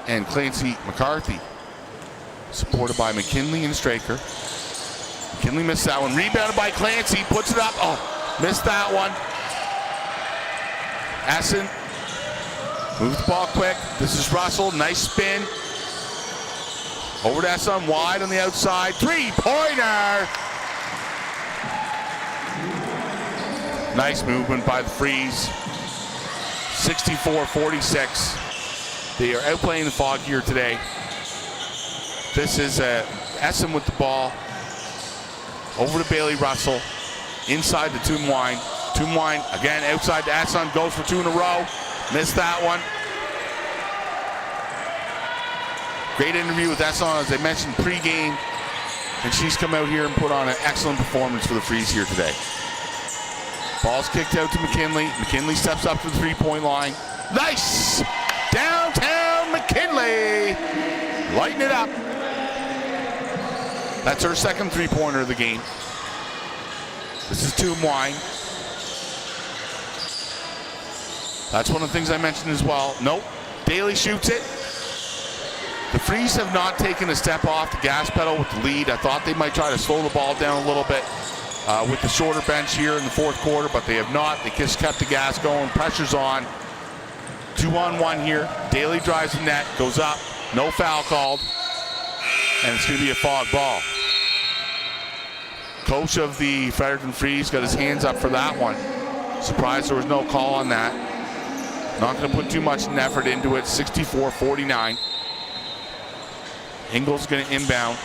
and Clancy McCarthy. Supported by McKinley and Straker. McKinley missed that one. Rebounded by Clancy. Puts it up. Oh, missed that one. Essen moves the ball quick. This is Russell. Nice spin. Over to Essen. Wide on the outside. 3-pointer. Nice movement by the Freeze. 64-46. They are outplaying the Fog here today. This is Essen with the ball. Over to Bailey Russell. Inside the Toomwine. Toomwine again outside to Essen. Goes for 2 in a row. Missed that one. Great interview with Essen, as I mentioned, pregame. And she's come out here and put on an excellent performance for the Freeze here today. Ball's kicked out to McKinley. McKinley steps up to the 3-point line. Nice! Downtown McKinley! Lighten it up. That's her second 3-pointer of the game. This is Toomwine. That's one of the things I mentioned as well. Nope. Daly shoots it. The Freeze have not taken a step off the gas pedal with the lead. I thought they might try to slow the ball down a little bit with the shorter bench here in the fourth quarter, but they have not. They just kept the gas going. Pressure's on. 2-on-1 here. Daly drives the net, goes up. No foul called. And it's going to be a Fog ball. Coach of the Fredericton Freeze got his hands up for that one. Surprised there was no call on that. Not going to put too much effort into it. 64-49. Ingles going to inbound.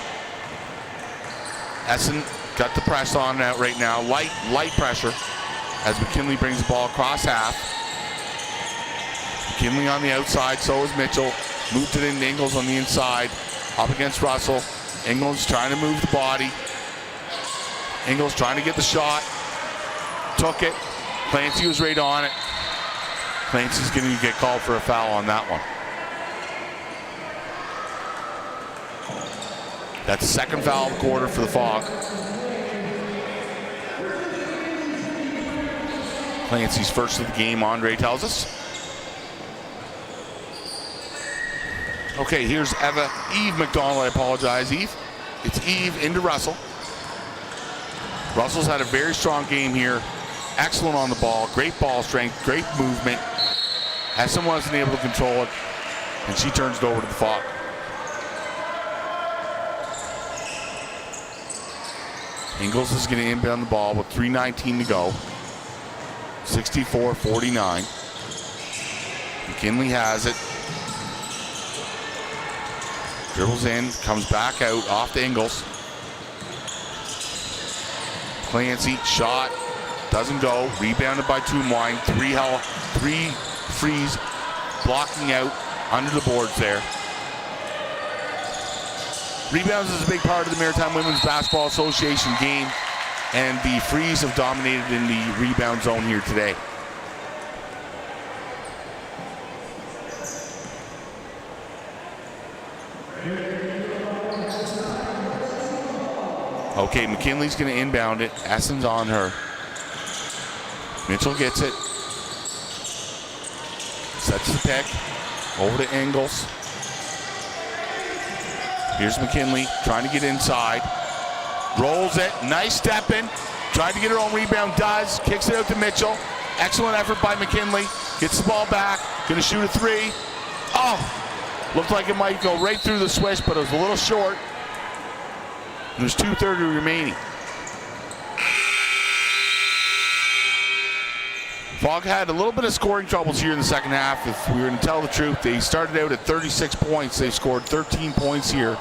Essen got the press on that right now. Light pressure as McKinley brings the ball across half. McKinley on the outside, so is Mitchell. Moved it into Ingles on the inside. Up against Russell. Ingles trying to move the body. Ingles trying to get the shot. Took it. Clancy was right on it. Clancy's going to get called for a foul on that one. That's the second foul of the quarter for the Fog. Clancy's first of the game, Andre tells us. Okay, here's Eve McDonald. I apologize, Eve. It's Eve into Russell. Russell's had a very strong game here. Excellent on the ball. Great ball strength. Great movement. Essen wasn't able to control it. And she turns it over to the Fog. Ingles is going to inbound the ball with 3:19 to go. 64-49. McKinley has it. Dribbles in, comes back out, off to Ingles. Clancy, shot, doesn't go. Rebounded by Toomwine. 3 Freeze blocking out under the boards there. Rebounds is a big part of the Maritime Women's Basketball Association game, and the Freeze have dominated in the rebound zone here today. Okay, McKinley's going to inbound it. Essen's on her. Mitchell gets it. Sets the pick. Over to Ingles. Here's McKinley trying to get inside. Rolls it. Nice step in. Tried to get her own rebound. Does. Kicks it out to Mitchell. Excellent effort by McKinley. Gets the ball back. Going to shoot a 3. Oh! Looked like it might go right through the swish, but it was a little short. There's 2:30 remaining. Fog had a little bit of scoring troubles here in the second half. If we were to tell the truth, they started out at 36 points. They scored 13 points here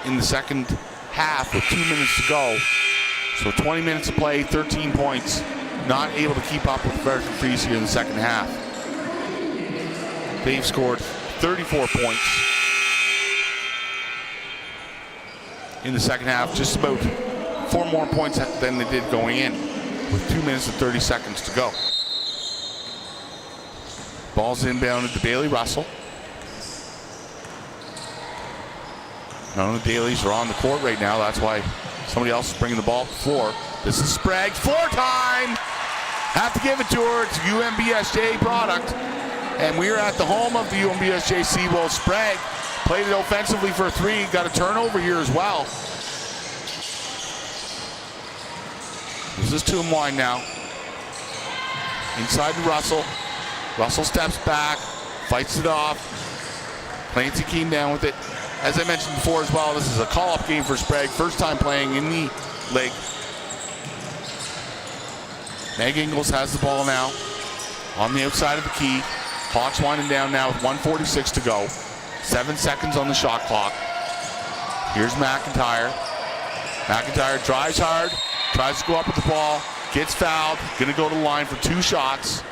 in the second half with 2 minutes to go. So 20 minutes of play, 13 points. Not able to keep up with the Fredericton Freeze here in the second half. They've scored 34 points in the second half. Just about 4 more points than they did going in, with 2 minutes and 30 seconds to go. Ball's inbounded to Bailey Russell. None of the Dailies are on the court right now. That's why somebody else is bringing the ball to the floor. This is Sprague. Floor time! Have to give it to her. It's UMBSJ product. And we're at the home of the UMBSJ Seawolves. Sprague played it offensively for a 3. Got a turnover here as well. This is Toomwine now. Inside to Russell. Russell steps back, fights it off. Clancy came down with it. As I mentioned before as well, this is a call-up game for Sprague. First time playing in the league. Meg Ingles has the ball now on the outside of the key. Clock's winding down now with 1:46 to go. 7 seconds on the shot clock. Here's McIntyre. McIntyre drives hard, tries to go up with the ball, gets fouled, gonna go to the line for 2 shots.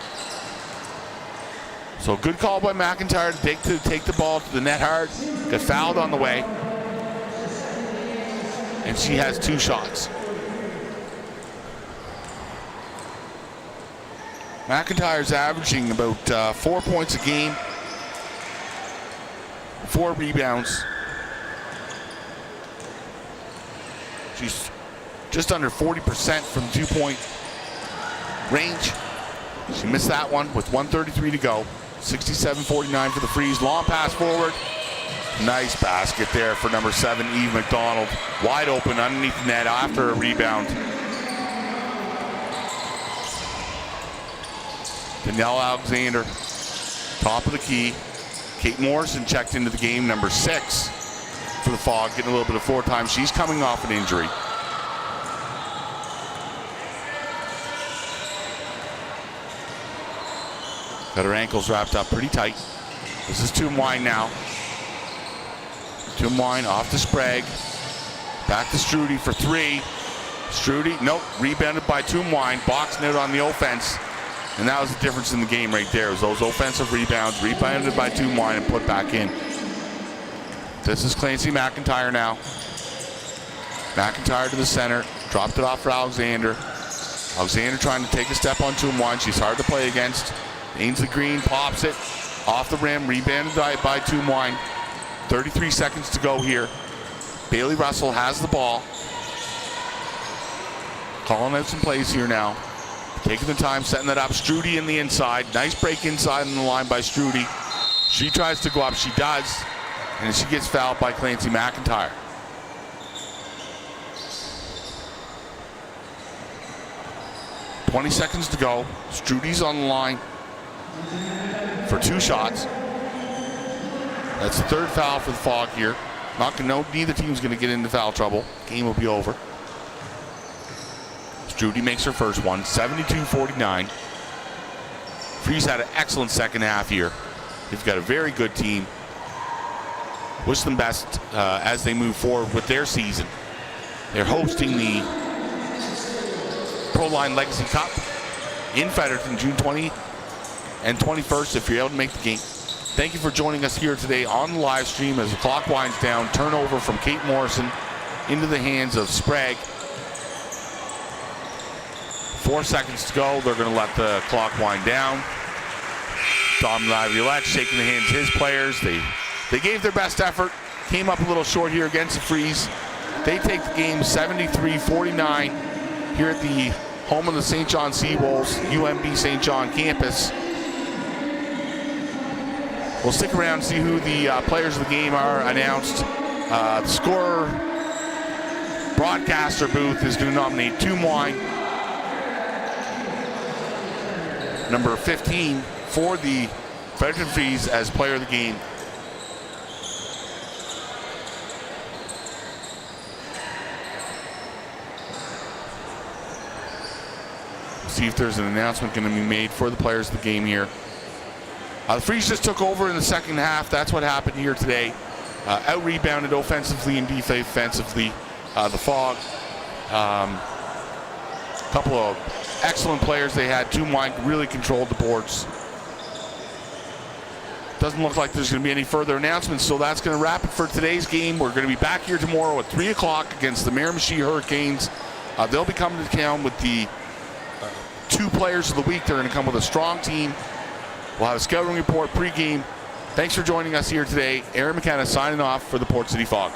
So good call by McIntyre to take the ball to the net hard. Got fouled on the way. And she has 2 shots. McIntyre's averaging about 4 points a game, 4 rebounds. She's just under 40% from 2-point range. She missed that one with 1:33 to go. 67-49 for the Freeze. Long pass forward. Nice basket there for number 7, Eve McDonald. Wide open underneath the net after a rebound. Danielle Alexander, top of the key. Kate Morrison checked into the game, number 6 for the Fog, getting a little bit of floor time. She's coming off an injury. Got her ankles wrapped up pretty tight. This is Toomwine now. Toomwine off to Sprague. Back to Strudy for 3. Strudy, nope, rebounded by Toomwine. Boxing out on the offense. And that was the difference in the game right there. It was those offensive rebounds, rebounded by Toomwine and put back in. This is Clancy McIntyre now. McIntyre to the center. Dropped it off for Alexander. Alexander trying to take a step on Toomwine. She's hard to play against. Ainsley Green pops it off the rim, rebounded by Toomwine. 33 seconds to go here. Bailey Russell has the ball. Calling out some plays here now. Taking the time, setting that up. Strudy in the inside. Nice break inside on the line by Strudy. She tries to go up. She does. And she gets fouled by Clancy McIntyre. $20 to go. Strudy's on the line for 2 shots. That's the 3rd foul for the Fog here. Neither team's going to get into foul trouble. Game will be over. Strudy makes her first one, 72-49. Freeze had an excellent second half here. They've got a very good team. Wish them best as they move forward with their season. They're hosting the Proline Legacy Cup in Fredericton, June 20 and 21st, if you're able to make the game. Thank you for joining us here today on the live stream as the clock winds down. Turnover from Kate Morrison into the hands of Sprague. 4 seconds to go. They're going to let the clock wind down. Dom Laviolette shaking the hands of his players. They gave their best effort. Came up a little short here against the Freeze. They take the game 73-49 here at the home of the St. John Seawolves, UMB St. John campus. We'll stick around and see who the players of the game are announced. The scorer broadcaster booth is going to nominate Toomwine, number 15 for the Fredericton Freeze, as player of the game. See if there's an announcement going to be made for the players of the game here. The Freeze just took over in the second half. That's what happened here today. Out-rebounded offensively and defensively. The Fog. A couple of excellent players they had. Toomwine really controlled the boards. doesn't look like there's going to be any further announcements, so that's going to wrap it for today's game. We're going to be back here tomorrow at 3 o'clock against the Miramichi Hurricanes. They'll be coming to town with the 2 players of the week. They're going to come with a strong team. We'll have a scouting report pregame. Thanks for joining us here today. Aaron McKenna signing off for the Port City Fog.